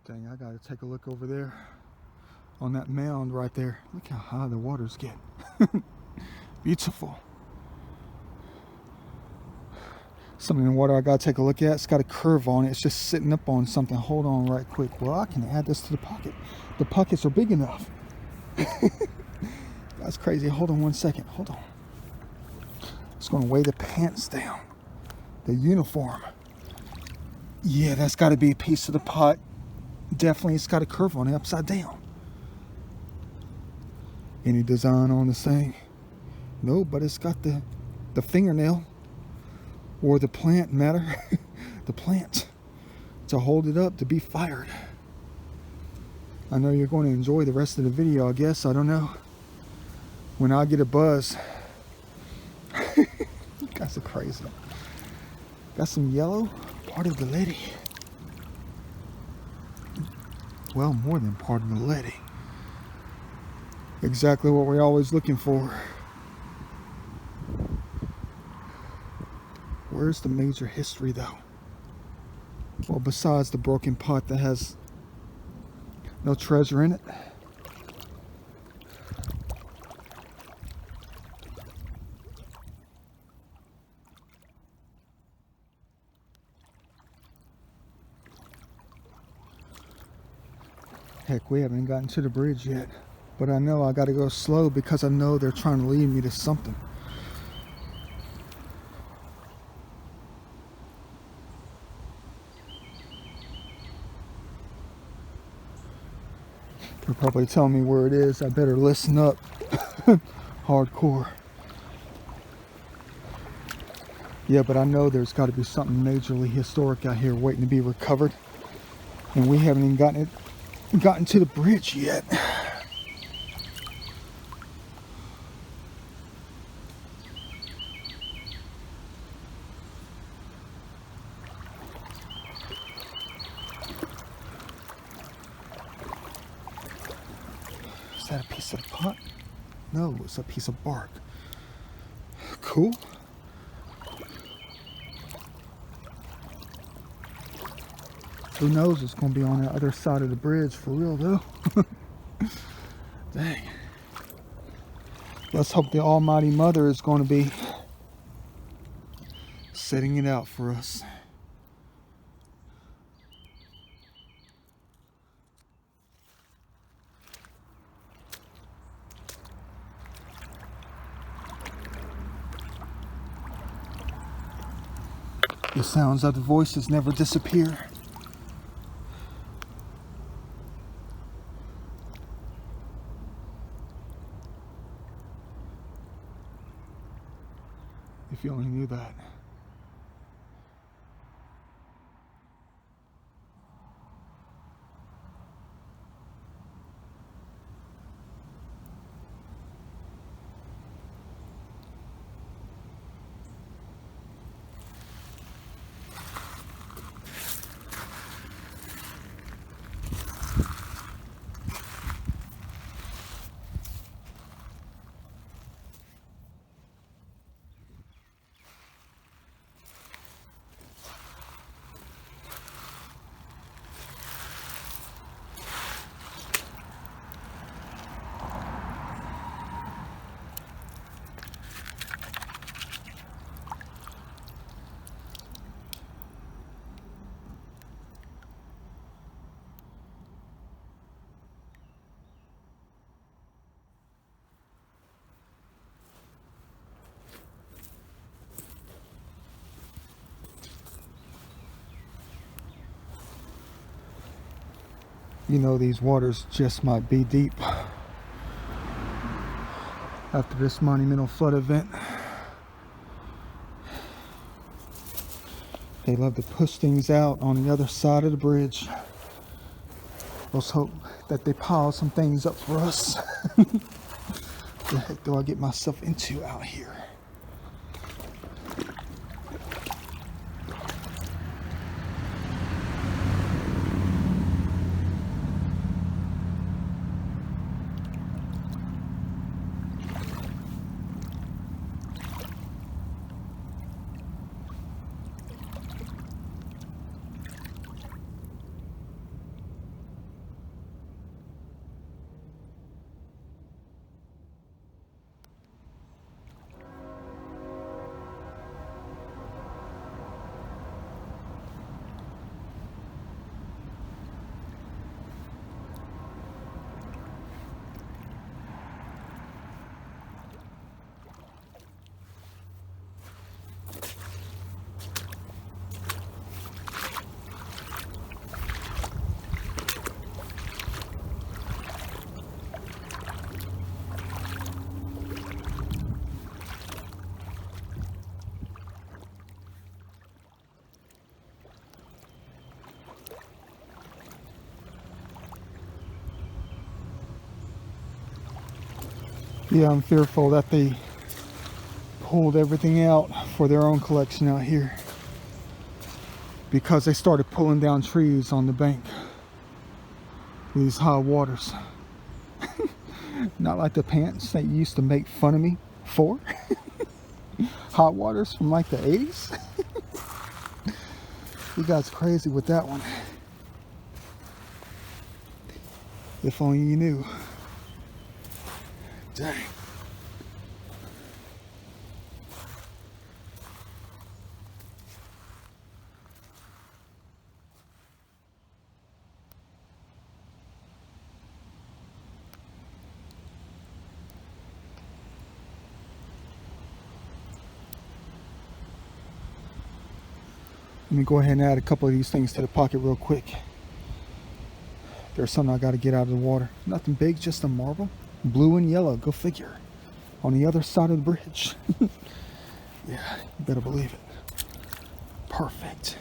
Dang, I gotta take a look over there on that mound right there. Look how high the waters get. Beautiful. Something in the water I gotta take a look at. It's got a curve on it. It's just sitting up on something. Hold on right quick. Well, I can add this to the pocket. The pockets are big enough. That's crazy. Hold on 1 second. Hold on. It's gonna weigh the pants down. The uniform. Yeah, that's gotta be a piece of the pot. Definitely, it's got a curve on it, upside down. Any design on this thing? No, but it's got the fingernail. Or the plant matter. The plant. To hold it up, to be fired. I know you're going to enjoy the rest of the video, I guess. I don't know. When I get a buzz. You guys are crazy. Got some yellow. Part of the lady. Well, more than part of the lady. Exactly what we're always looking for. Where's the major history, though? Well, besides the broken pot that has no treasure in it. Heck, we haven't gotten to the bridge yet. But I know I gotta go slow because I know they're trying to lead me to something. They're probably telling me where it is. I better listen up. Hardcore. Yeah, but I know there's got to be something majorly historic out here waiting to be recovered. And we haven't even gotten to the bridge yet. Is that a piece of pot? No, it's a piece of bark. Cool. Who knows what's going to be on the other side of the bridge for real, though. Dang. Let's hope the Almighty Mother is going to be setting it out for us. The sounds of the voices never disappear. If you only knew that. You know, these waters just might be deep after this monumental flood event. They love to push things out on the other side of the bridge. Let's hope that they pile some things up for us. What the heck do I get myself into out here? Yeah, I'm fearful that they pulled everything out for their own collection out here because they started pulling down trees on the bank. These high waters. Not like the pants that you used to make fun of me for. Hot waters from like the 80s. You guys crazy with that one. If only you knew. Dang. Let me go ahead and add a couple of these things to the pocket real quick. There's something I got to get out of the water. Nothing big, just a marble. Blue and yellow, go figure. On the other side of the bridge. Yeah, you better believe it. Perfect.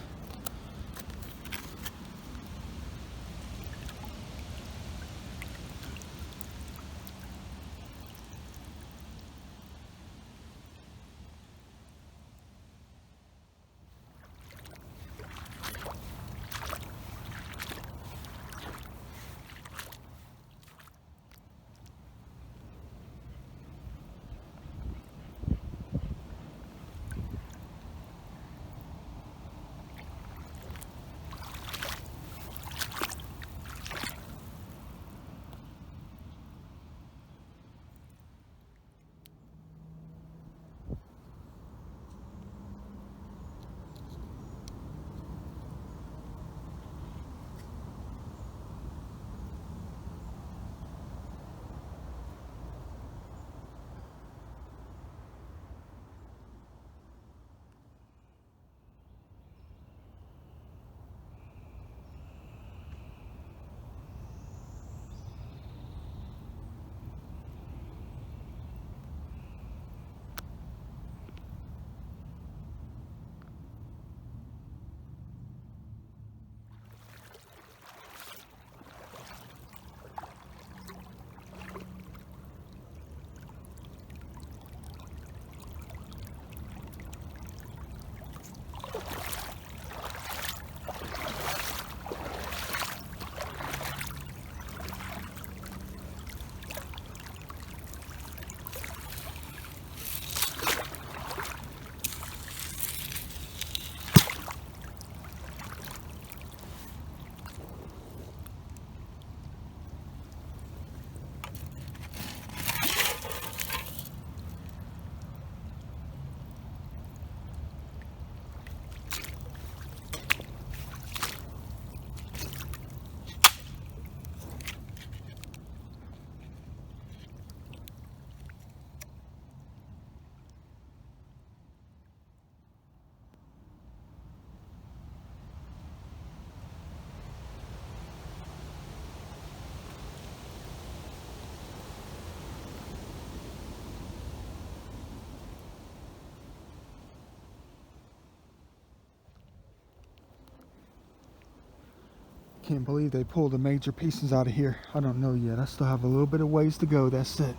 Can't believe they pulled the major pieces out of here. I don't know yet. I still have a little bit of ways to go. That's it.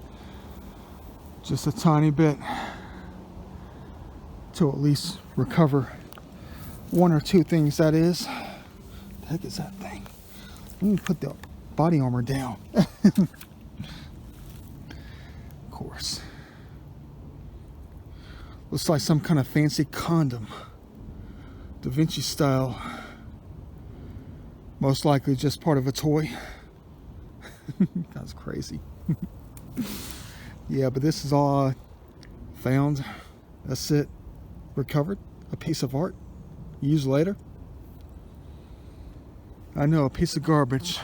Just a tiny bit to at least recover one or two things, that is. The heck is that thing? Let me put the body armor down. Of course. Looks like some kind of fancy condom. Da Vinci style. Most likely just part of a toy. That's crazy. Yeah, but this is all found. That's it. Recovered. A piece of art. Used later. I know, a piece of garbage.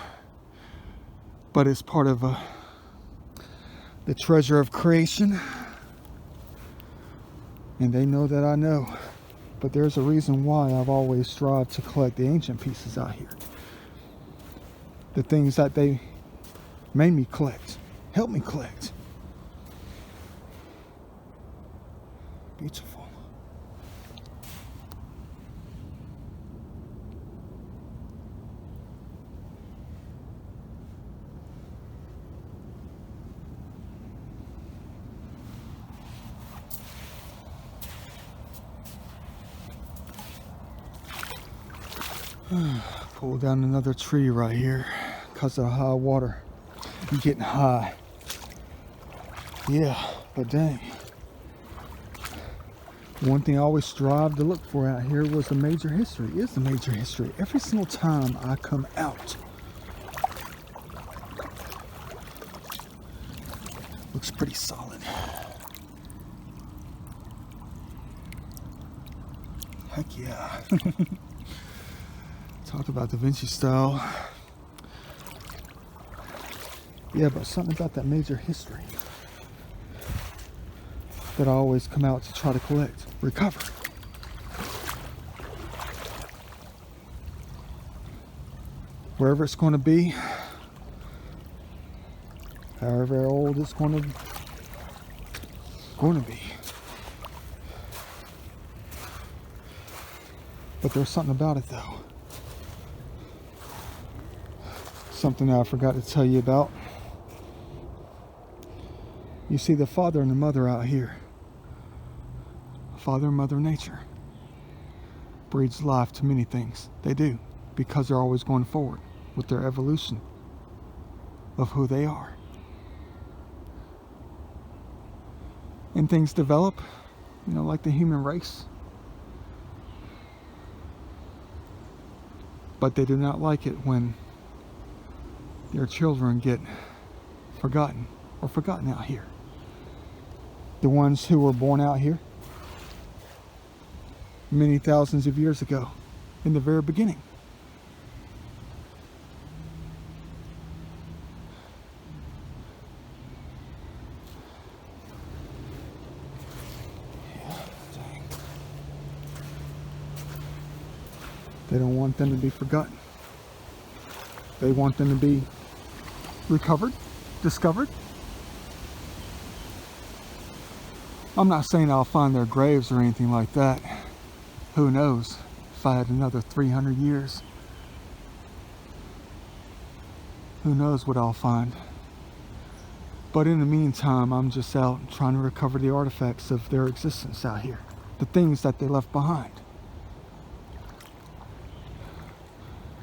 But it's part of the treasure of creation. And they know that I know. But there's a reason why I've always strived to collect the ancient pieces out here. The things that they made me collect, helped me collect. Beautiful. Pull down another tree right here because of the high water. I'm getting high. Yeah, but dang. One thing I always strive to look for out here was the major history. Is the major history. Every single time I come out. Looks pretty solid. Heck yeah. Talk about Da Vinci style. Yeah, but something about that major history that I always come out to try to collect, recover. Wherever it's going to be, however old it's going to be. But there's something about it though. Something that I forgot to tell you about. You see the father and the mother out here. Father and Mother Nature breeds life to many things. They do, because they're always going forward with their evolution of who they are. And things develop, you know, like the human race. But they do not like it when their children get forgotten or forgotten out here. The ones who were born out here many thousands of years ago, in the very beginning. Yeah, dang. They don't want them to be forgotten. They want them to be recovered, discovered. I'm not saying I'll find their graves or anything like that. Who knows if I had another 300 years. Who knows what I'll find. But in the meantime, I'm just out trying to recover the artifacts of their existence out here. The things that they left behind.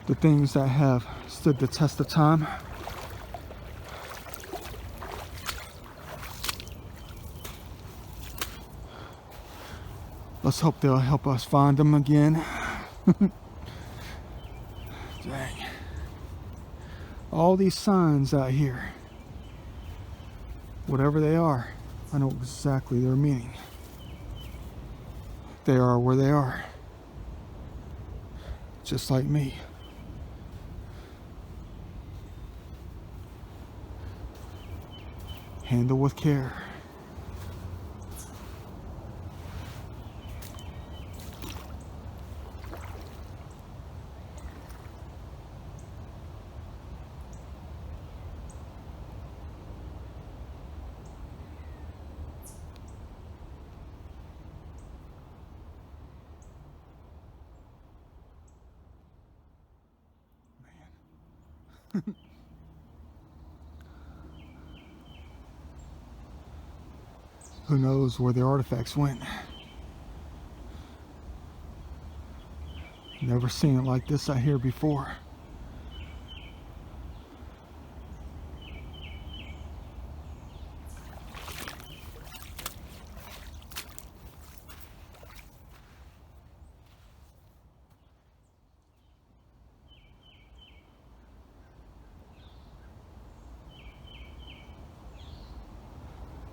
The things that have stood the test of time. Let's hope they'll help us find them again. Dang. All these signs out here, whatever they are, I know exactly their meaning. They are where they are. Just like me. Handle with care. Who knows where the artifacts went? Never seen it like this out here before.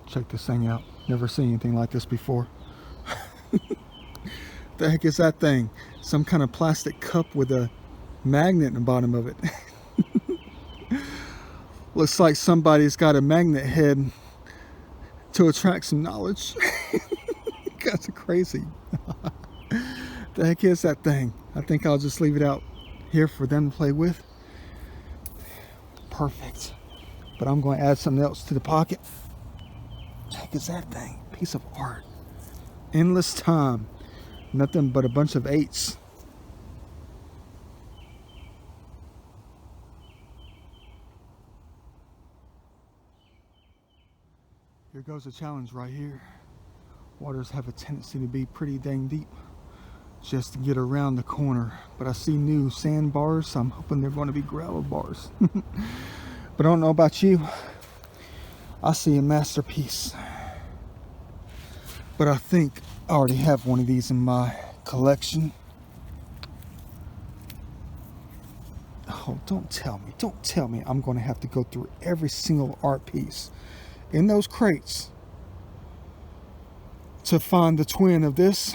Check this thing out. Never seen anything like this before. The heck is that thing? Some kind of plastic cup with a magnet in the bottom of it. Looks like somebody's got a magnet head to attract some knowledge. That's crazy. The heck is that thing? I think I'll just leave it out here for them to play with. Perfect. But I'm going to add something else to the pocket. What the heck is that thing? Piece of art. Endless time. Nothing but a bunch of 8s. Here goes a challenge right here. Waters have a tendency to be pretty dang deep. just to get around the corner. But I see new sandbars, so I'm hoping they're going to be gravel bars. But I don't know about you. I see a masterpiece. But I think I already have one of these in my collection. Oh, don't tell me I'm going to have to go through every single art piece in those crates to find the twin of this,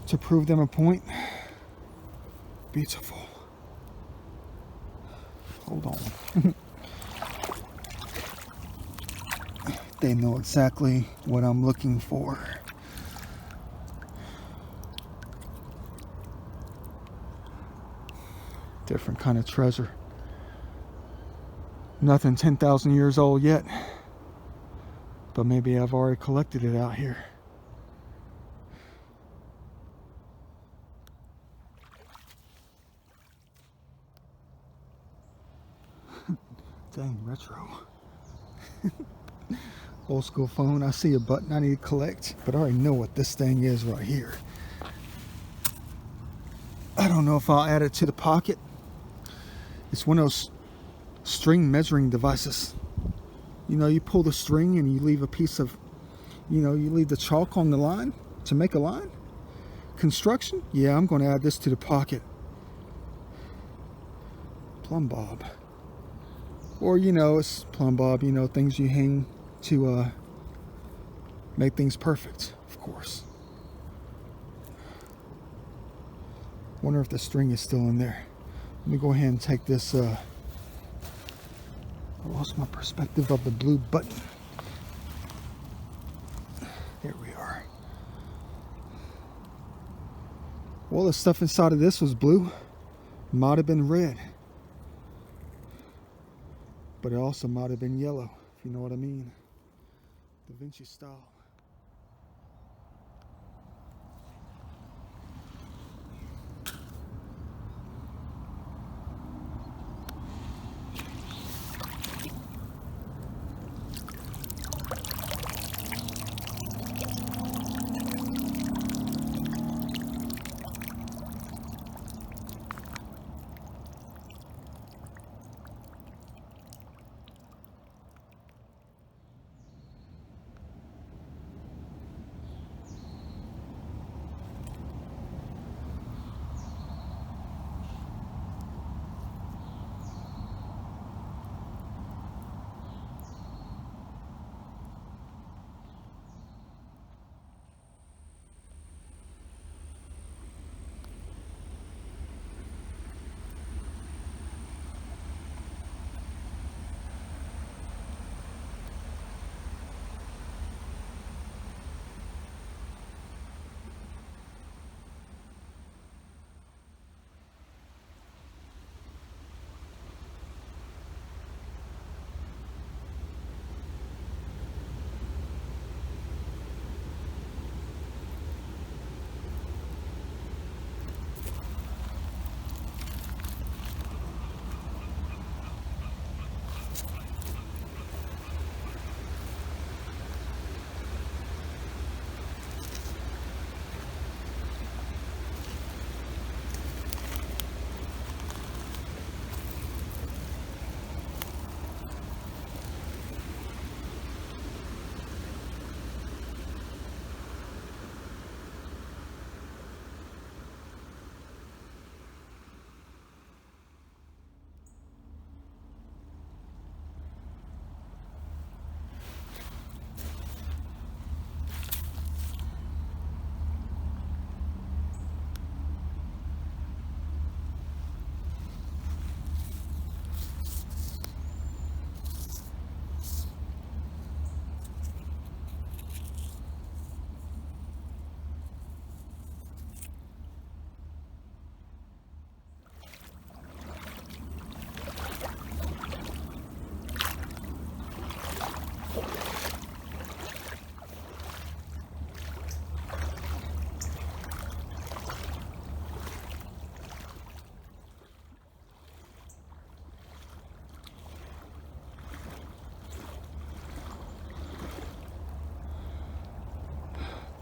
to prove them a point. Beautiful. Hold on. They know exactly what I'm looking for. Different kind of treasure. Nothing 10,000 years old yet, but maybe I've already collected it out here. Dang, retro. Old school phone. I see a button I need to collect, but I already know what this thing is right here. I don't know if I'll add it to the pocket. It's one of those string measuring devices. You know, you pull the string and you leave a piece of, you leave the chalk on the line to make a line. Construction? Yeah, I'm going to add this to the pocket. Plumb bob. Or, it's plumb bob, things you hang to make things perfect, of course. Wonder if the string is still in there. Let me go ahead and take this. I lost my perspective of the blue button. There we are. Well, the stuff inside of this was blue. Might have been red. But it also might have been yellow, if you know what I mean. Da Vinci style.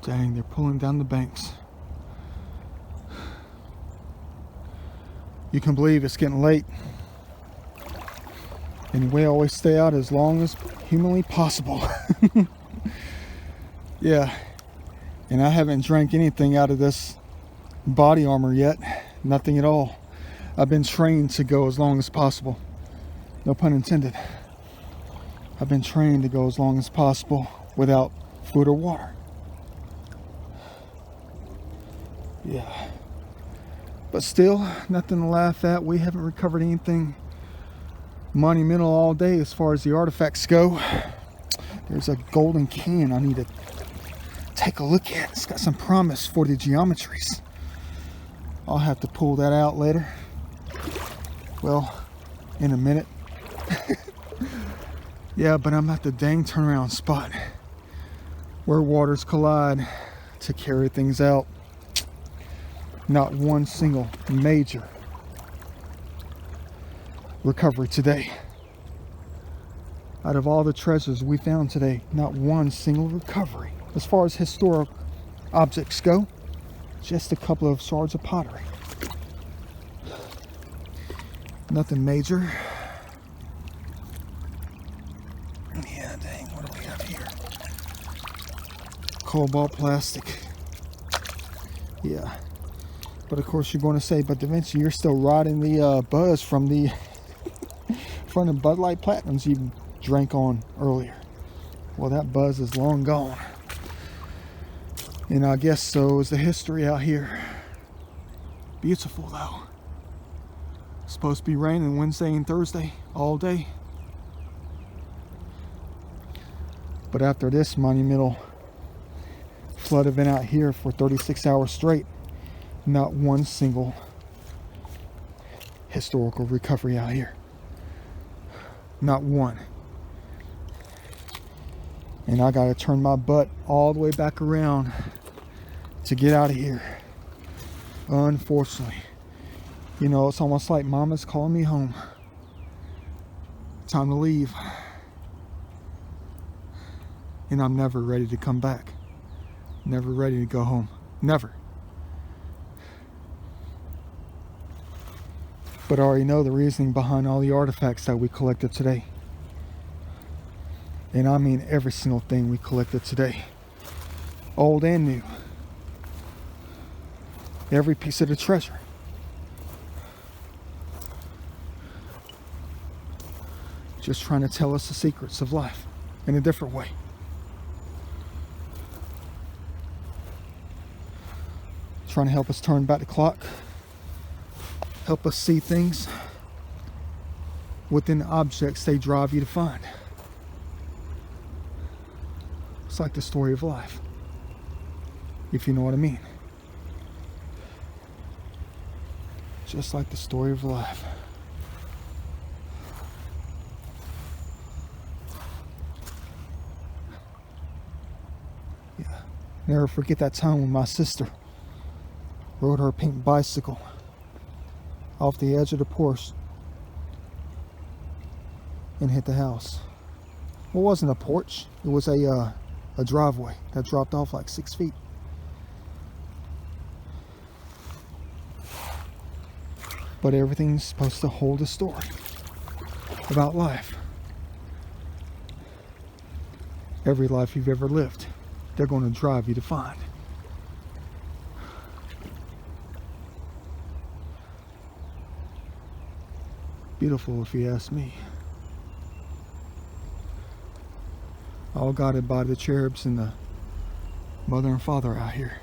Dang, they're pulling down the banks. You can believe it's getting late. Anyway, I always stay out as long as humanly possible. Yeah, and I haven't drank anything out of this body armor yet. Nothing at all. I've been trained to go as long as possible. No pun intended. I've been trained to go as long as possible without food or water. Yeah. But still, nothing to laugh at. We haven't recovered anything monumental all day as far as the artifacts go. There's a golden can I need to take a look at. It's got some promise for the geometries. I'll have to pull that out later. Well, in a minute. Yeah, but I'm at the dang turnaround spot where waters collide to carry things out. Not one single major recovery today. Out of all the treasures we found today, not one single recovery. As far as historic objects go, just a couple of shards of pottery. Nothing major. Yeah, dang, what do we have here? Cobalt plastic. Yeah. But of course you're going to say, but Da Vinci, you're still riding the buzz from the Bud Light Platinums you drank on earlier. Well, that buzz is long gone. And I guess so is the history out here. Beautiful though. Supposed to be raining Wednesday and Thursday all day. But after this monumental flood event out here for 36 hours straight, not one single historical recovery out here. Not one. And I gotta turn my butt all the way back around to get out of here. Unfortunately. You know, it's almost like Mama's calling me home. Time to leave. And I'm never ready to come back. Never ready to go home. Never. But I already know the reasoning behind all the artifacts that we collected today. And I mean every single thing we collected today. Old and new. Every piece of the treasure. Just trying to tell us the secrets of life in a different way. Trying to help us turn back the clock. Help us see things within the objects they drive you to find. It's like the story of life, if you know what I mean. Just like the story of life. Yeah. Never forget that time when my sister rode her pink bicycle off the edge of the porch and hit the house. Well, it wasn't a porch. It was a driveway that dropped off like 6 feet. But everything's supposed to hold a story about life. Every life you've ever lived, they're going to drive you to find. Beautiful, if you ask me. All guided by the cherubs and the mother and father out here.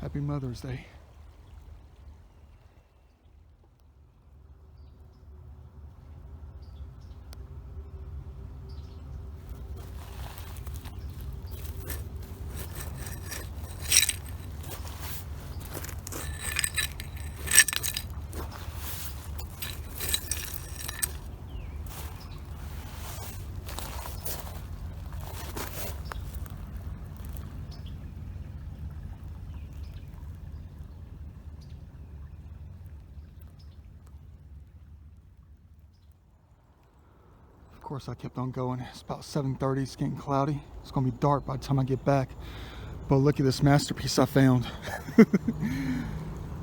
Happy Mother's Day. course, I kept on going. It's about 7:30. It's getting cloudy. It's going to be dark by the time I get back. But look at this masterpiece I found.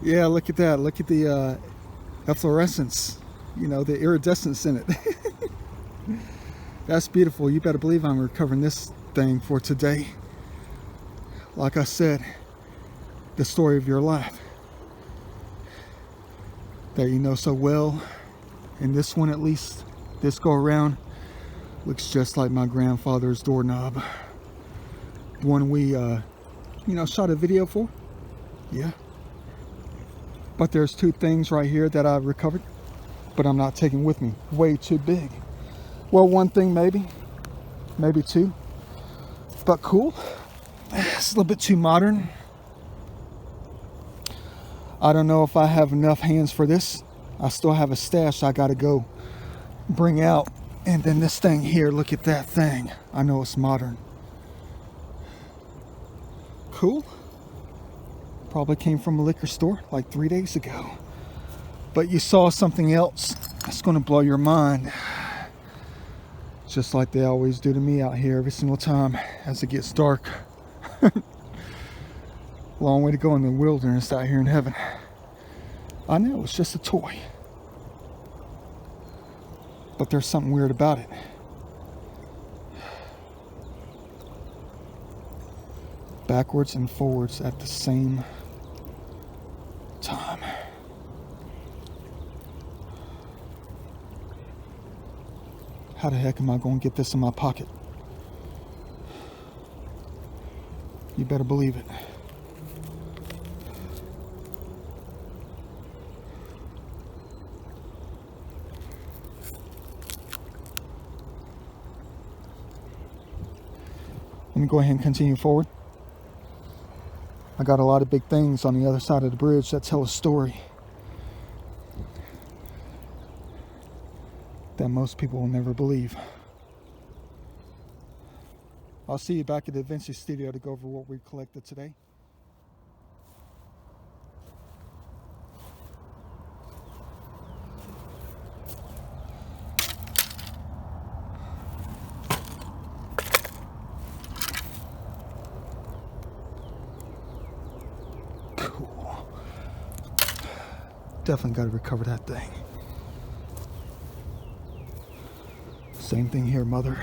Yeah, look at that. Look at the efflorescence. You know, the iridescence in it. That's beautiful. You better believe I'm recovering this thing for today. Like I said, the story of your life that you know so well. And this one, at least, this go around, looks just like my grandfather's doorknob. The one we, shot a video for. Yeah. But there's two things right here that I've recovered, but I'm not taking with me. Way too big. Well, one thing maybe two. But cool. It's a little bit too modern. I don't know if I have enough hands for this. I still have a stash I gotta go bring out. And then this thing here, look at that thing. I know it's modern. Cool. Probably came from a liquor store like 3 days ago. But you saw something else that's gonna blow your mind. Just like they always do to me out here every single time as it gets dark. Long way to go in the wilderness out here in heaven. I know, it's just a toy. But there's something weird about it. Backwards and forwards at the same time. How the heck am I going to get this in my pocket? You better believe it. Let me go ahead and continue forward. I got a lot of big things on the other side of the bridge that tell a story that most people will never believe. I'll see you back at the Vinci studio to go over what we collected today. Cool. Definitely got to recover that thing. Same thing here, mother.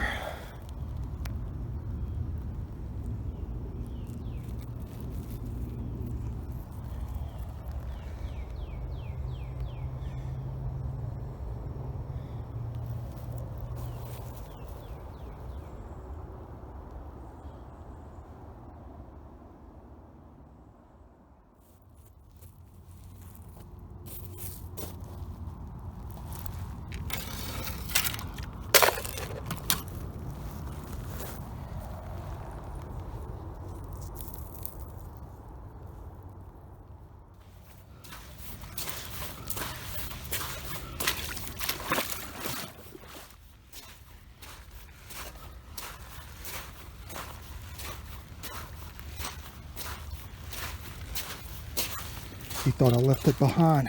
He thought I left it behind.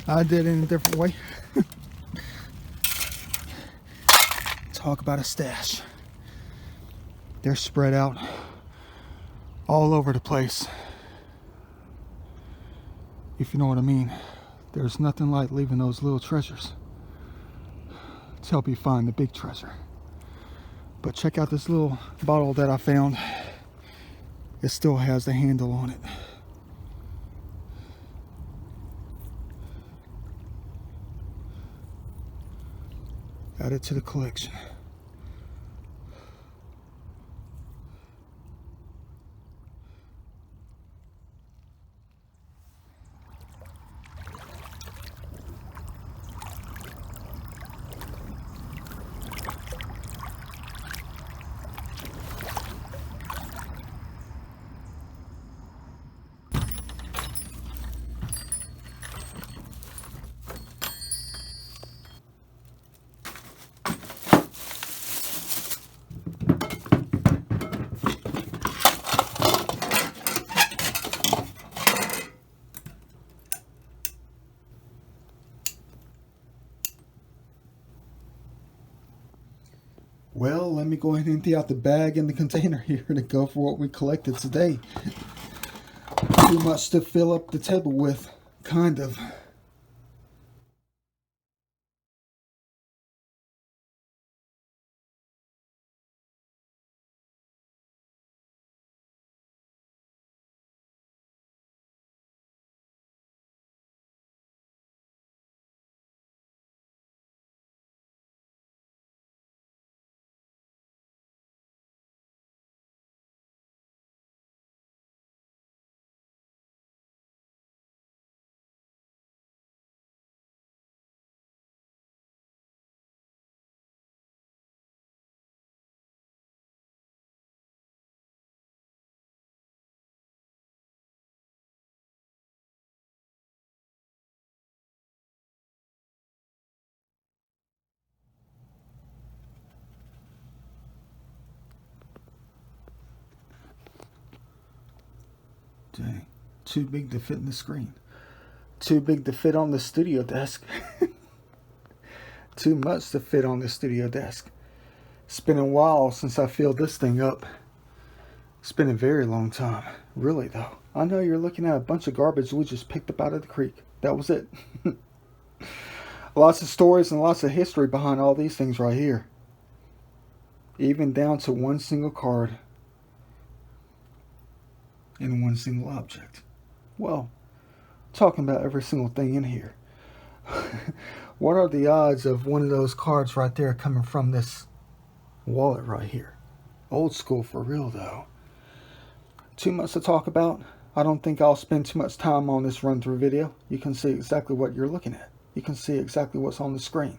I did it in a different way. Talk about a stash. They're spread out all over the place. If you know what I mean. There's nothing like leaving those little treasures to help you find the big treasure. But check out this little bottle that I found. It still has the handle on it. Add it to the collection. Well, let me go ahead and empty out the bag and the container here to go for what we collected today. Too much to fill up the table with, kind of. Dang, too big to fit in the screen. Too big to fit on the studio desk. Too much to fit on the studio desk. It's been a while since I filled this thing up. It's been a very long time. Really, though. I know you're looking at a bunch of garbage we just picked up out of the creek. That was it. Lots of stories and lots of history behind all these things right here. Even down to one single card and one single object. Well, talking about every single thing in here. What are the odds of one of those cards right there coming from this wallet right here? Old school for real, though. Too much to talk about. I don't think I'll spend too much time on this run through video. You can see exactly what you're looking at. You can see exactly what's on the screen.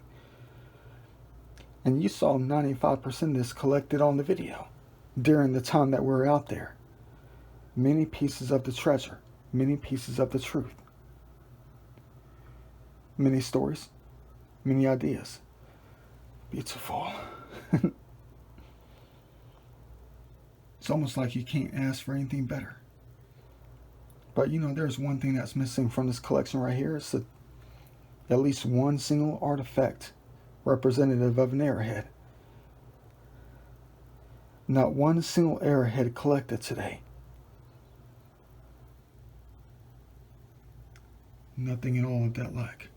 And you saw 95% of this collected on the video during the time that we're out there. Many pieces of the treasure, many pieces of the truth, many stories, many ideas. Beautiful. It's almost like you can't ask for anything better. But you know, there's one thing that's missing from this collection right here. It's at least one single artifact representative of an arrowhead. Not one single arrowhead collected today. Nothing in all of that like.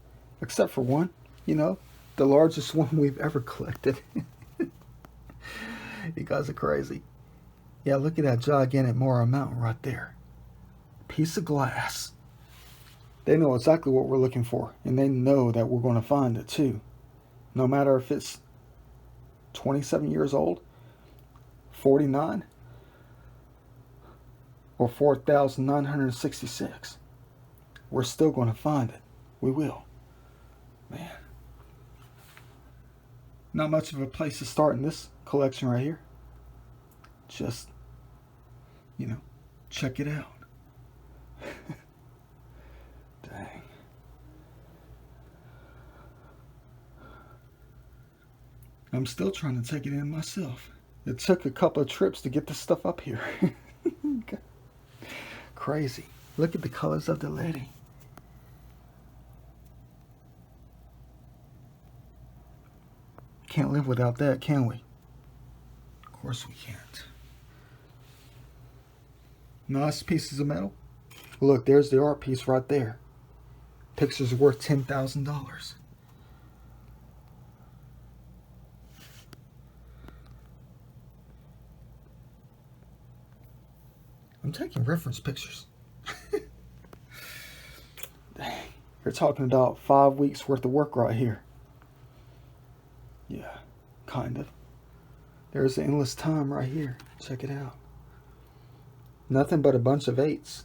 Except for one, you know, the largest one we've ever collected. You guys are crazy. Yeah, look at that gigantic Mora Mountain right there. Piece of glass. They know exactly what we're looking for, and they know that we're going to find it too. No matter if it's 27 years old, 49, or 4,966. We're still going to find it. We will. Man. Not much of a place to start in this collection right here. Just, you know, check it out. Dang. I'm still trying to take it in myself. It took a couple of trips to get this stuff up here. Crazy. Look at the colors of the lady. Can't live without that, can we? Of course we can't. Nice pieces of metal. Look, there's the art piece right there. Picture's worth $10,000. I'm taking reference pictures. Dang. You're talking about 5 weeks worth of work right here. Yeah, kind of. There's the endless time right here. Check it out. Nothing but a bunch of 8s.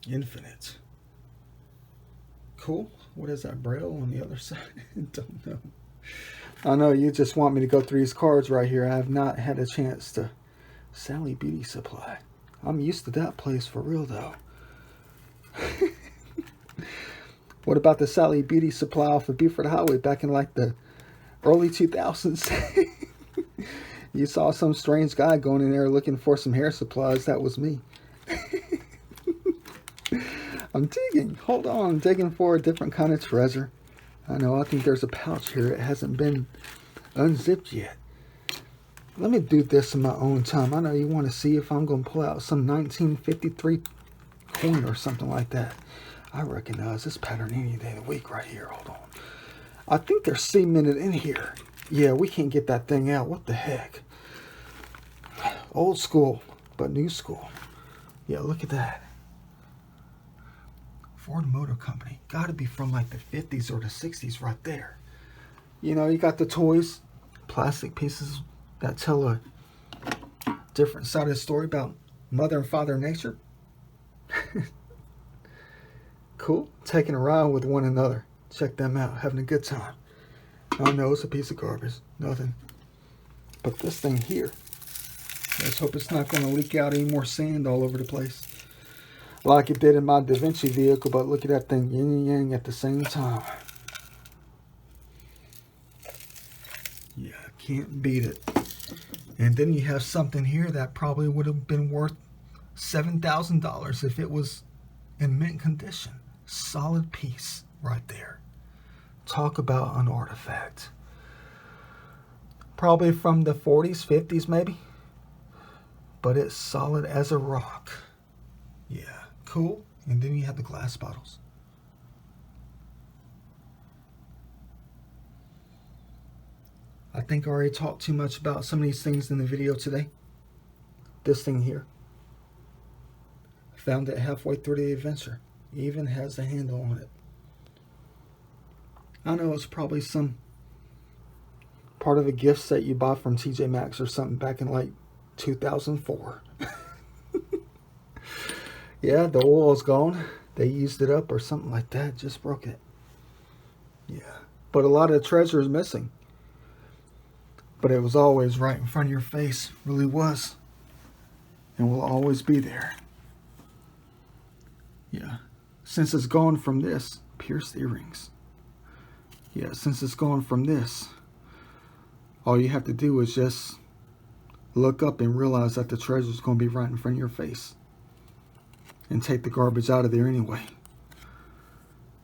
Infinite. Cool. What is that braille on the other side? Don't know. I know you just want me to go through these cards right here. I have not had a chance to. Sally Beauty Supply. I'm used to that place for real though. What about the Sally Beauty Supply off of Beaufort Highway back in like the early 2000s? You saw some strange guy going in there looking for some hair supplies. That was me. I'm digging. Hold on. I'm digging for a different kind of treasure. I know, I think there's a pouch here. It hasn't been unzipped yet. Let me do this in my own time. I know you want to see if I'm going to pull out some 1953 coin or something like that. I recognize this pattern any day of the week right here. Hold on. I think they're cemented in here. Yeah, we can't get that thing out. What the heck? Old school, but new school. Yeah, look at that. Ford Motor Company. Got to be from like the 50s or the 60s right there. You know, you got the toys, plastic pieces that tell a different side of the story about Mother and Father Nature. Cool. Taking a ride with one another. Check them out. Having a good time. I know it's a piece of garbage. Nothing. But this thing here, let's hope it's not going to leak out any more sand all over the place. Like it did in my Da Vinci vehicle, but look at that thing, yin and yang at the same time. Yeah, can't beat it. And then you have something here that probably would have been worth $7,000 if it was in mint condition. Solid piece right there. Talk about an artifact. Probably from the 40s, 50s maybe. But it's solid as a rock. Yeah, cool. And then you have the glass bottles. I think I already talked too much about some of these things in the video today. This thing here. Found it halfway through the adventure. Even has a handle on it. I know it's probably some part of a gift set you bought from TJ Maxx or something back in like 2004. Yeah, the oil's gone. They used it up or something like that. Just broke it. Yeah. But a lot of the treasure is missing. But it was always right in front of your face. Really was. And will always be there. Yeah. Since it's gone from this, pierced earrings. Yeah, since it's gone from this, all you have to do is just look up and realize that the treasure is going to be right in front of your face. And take the garbage out of there anyway.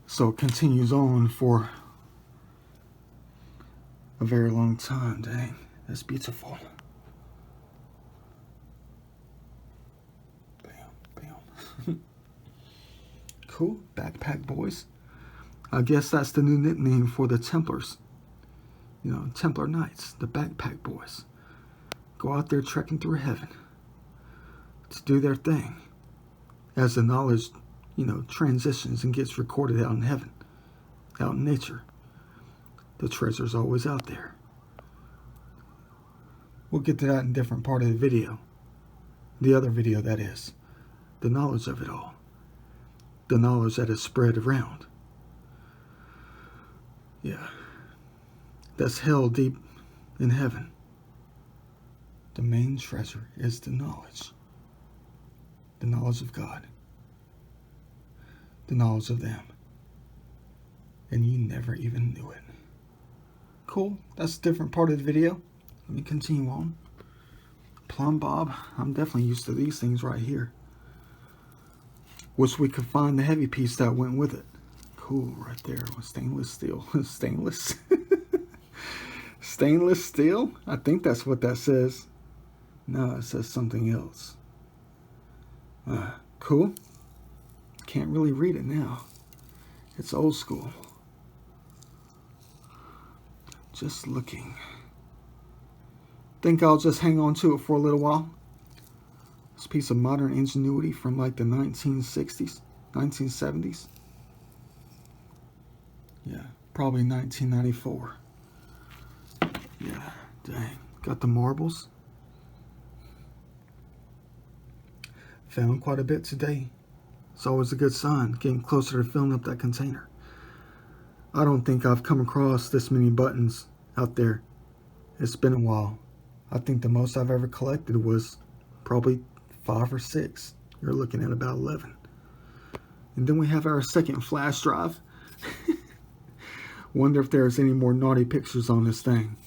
So it continues on for a very long time. Dang, that's beautiful. Bam, bam. Cool, backpack boys. I guess that's the new nickname for the Templars. You know, Templar Knights, the backpack boys. Go out there trekking through heaven to do their thing. As the knowledge, you know, transitions and gets recorded out in heaven, out in nature. The treasure's always out there. We'll get to that in a different part of the video. The other video, that is. The knowledge of it all. The knowledge that is spread around. Yeah. That's held deep in heaven. The main treasure is the knowledge. The knowledge of God. The knowledge of them. And you never even knew it. Cool. That's a different part of the video. Let me continue on. Plumb Bob. I'm definitely used to these things right here. Wish we could find the heavy piece that went with it. Cool, right there with stainless steel. Stainless? Stainless steel? I think that's what that says. No, it says something else. Cool. Can't really read it now. It's old school. Just looking. Think I'll just hang on to it for a little while. This piece of modern ingenuity from like the 1960s, 1970s. Yeah, probably 1994. Yeah, dang. Got the marbles. Found quite a bit today. It's always a good sign, getting closer to filling up that container. I don't think I've come across this many buttons out there. It's been a while. I think the most I've ever collected was probably 5 or 6. You're looking at about 11. And then we have our second flash drive. Wonder if there's any more naughty pictures on this thing.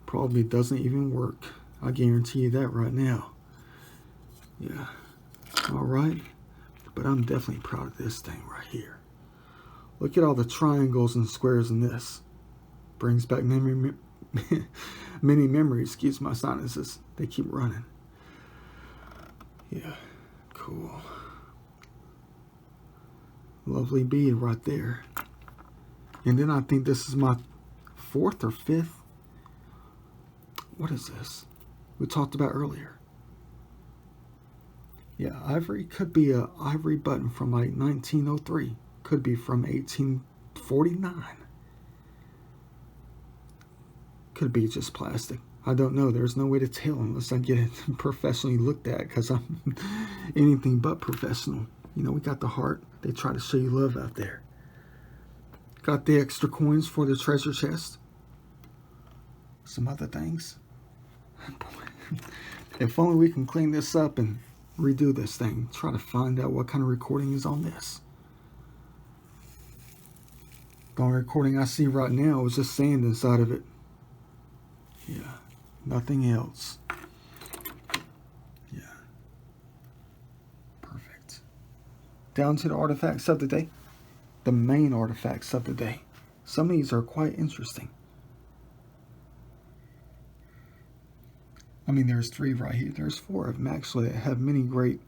Probably doesn't even work. I guarantee you that right now. Yeah. Alright. But I'm definitely proud of this thing right here. Look at all the triangles and squares in this. Brings back many memories. Excuse my sinuses. They keep running. Yeah, cool. Lovely bead right there. And then I think this is my 4th or 5th. What is this? We talked about earlier. Yeah, ivory could be a ivory button from like 1903. Could be from 1849. Could be just plastic. I don't know. There's no way to tell unless I get it professionally looked at, because I'm anything but professional. You know, we got the heart. They try to show you love out there. Got the extra coins for the treasure chest. Some other things. If only we can clean this up and redo this thing. Try to find out what kind of recording is on this. The only recording I see right now is just sand inside of it. Yeah, nothing else. Yeah. Perfect. Down to the artifacts of the day. The main artifacts of the day. Some of these are quite interesting. I mean, there's 3 right here. There's 4 of them actually that have many great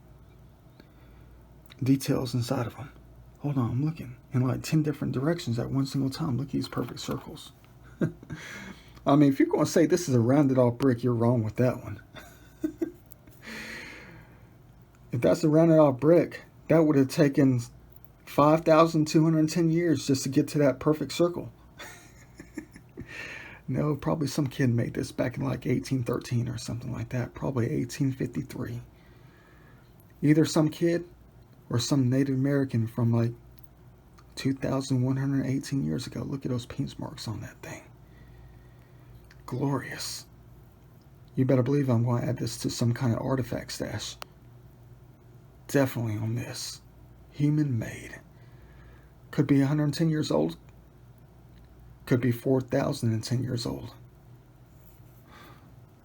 details inside of them. Hold on, I'm looking in like 10 different directions at one single time. Look at these perfect circles. I mean, if you're going to say this is a rounded off brick, you're wrong with that one. If that's a rounded off brick, that would have taken 5,210 years just to get to that perfect circle. No, probably some kid made this back in like 1813 or something like that. Probably 1853. Either some kid or some Native American from like 2,118 years ago. Look at those pinch marks on that thing. Glorious. You better believe I'm going to add this to some kind of artifact stash. Definitely on this. Human made. Could be 110 years old. Could be 4,010 years old.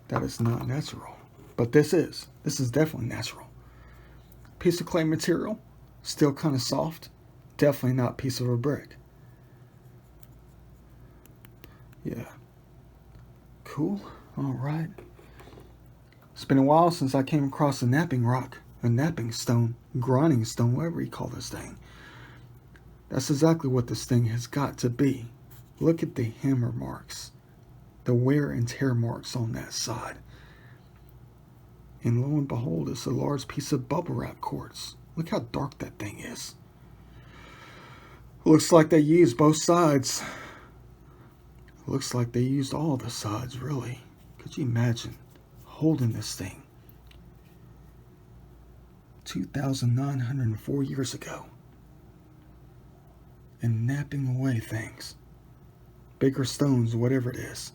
That is not natural. But this is. This is definitely natural. Piece of clay material. Still kind of soft. Definitely not a piece of a brick. Yeah. Cool. Alright. It's been a while since I came across a napping rock. A napping stone. Grinding stone. Whatever you call this thing. That's exactly what this thing has got to be. Look at the hammer marks. The wear and tear marks on that side. And lo and behold, it's a large piece of bubble wrap quartz. Look how dark that thing is. Looks like they used both sides. Looks like they used all the sides, really. Could you imagine holding this thing 2,904 years ago and napping away things, bigger stones, whatever it is,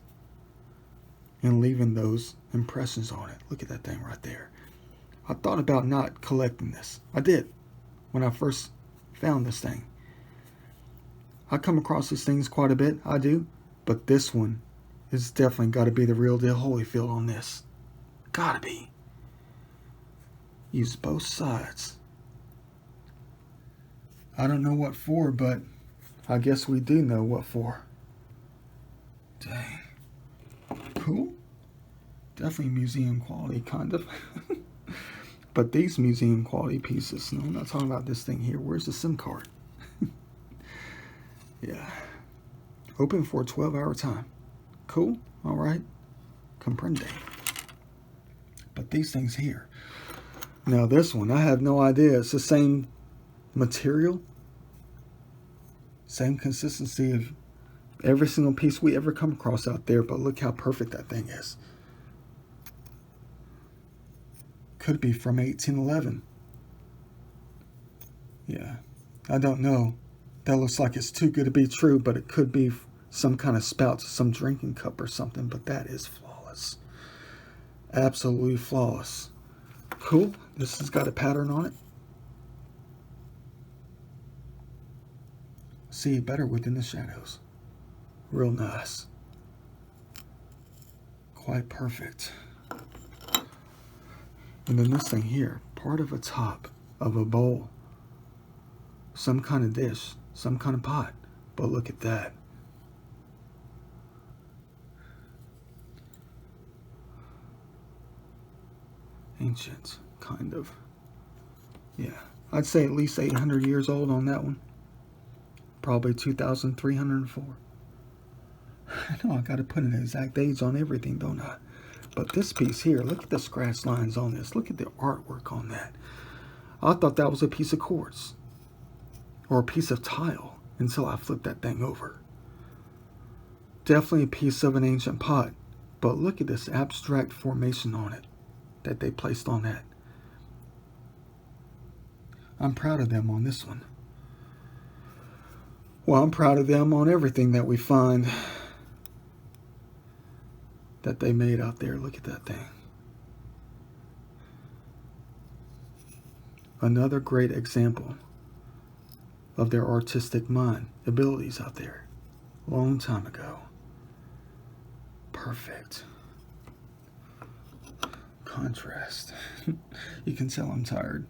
and leaving those impressions on it? Look at that thing right there. I thought about not collecting this. I did when I first found this thing. I come across these things quite a bit, I do, but this one is definitely got to be the real deal Holyfield on this. Gotta be. Use both sides. I don't know what for, but I guess we do know what for. Dang. Cool. Definitely museum quality, kind of. But these museum quality pieces, no, I'm not talking about this thing here. Where's the SIM card? Yeah. Open for a 12-hour time. Cool. All right. Comprende. But these things here. Now this one, I have no idea. It's the same material. Same consistency of every single piece we ever come across out there. But look how perfect that thing is. Could be from 1811. Yeah. I don't know. That looks like it's too good to be true, but it could be some kind of spout to some drinking cup or something. But that is flawless. Absolutely flawless. Cool. This has got a pattern on it. See better within the shadows. Real nice. Quite perfect. And then this thing here, part of a top of a bowl. Some kind of dish. Some kind of pot. But look at that. Ancient, kind of. Yeah, I'd say at least 800 years old on that one. Probably 2,304. I know I gotta put an exact age on everything, don't I? But this piece here, look at the scratch lines on this. Look at the artwork on that. I thought that was a piece of quartz or a piece of tile until I flipped that thing over. Definitely a piece of an ancient pot, but look at this abstract formation on it that they placed on that. I'm proud of them on this one. Well, I'm proud of them on everything that we find that they made out there. Look at that thing. Another great example of their artistic mind, abilities out there. Long time ago. Perfect. Contrast. You can tell I'm tired.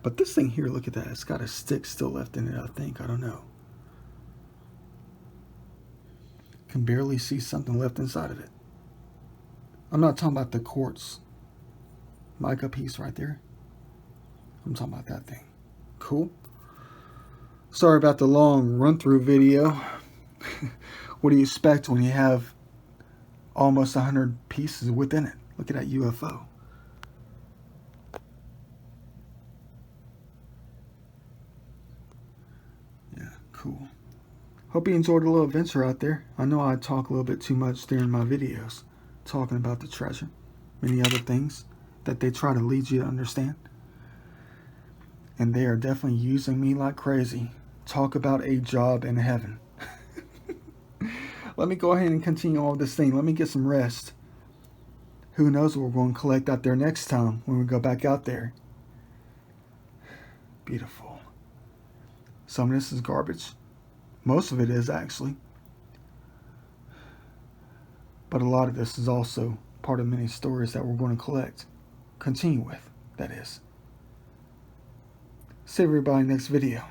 But this thing here, look at that. It's got a stick still left in it, I think. I don't know. Can barely see something left inside of it. I'm not talking about the quartz mica piece right there. I'm talking about that thing. Cool. Sorry about the long run-through video. What do you expect when you have almost 100 pieces within it? Look at that UFO. Yeah, cool. Hope you enjoyed a little adventure out there. I know I talk a little bit too much during my videos, talking about the treasure, many other things that they try to lead you to understand. And they are definitely using me like crazy. Talk about a job in heaven. Let me go ahead and continue all this thing. Let me get some rest. Who knows what we're going to collect out there next time when we go back out there. Beautiful. Some of this is garbage. Most of it is, actually. But a lot of this is also part of many stories that we're going to collect. Continue with, that is. See everybody next video.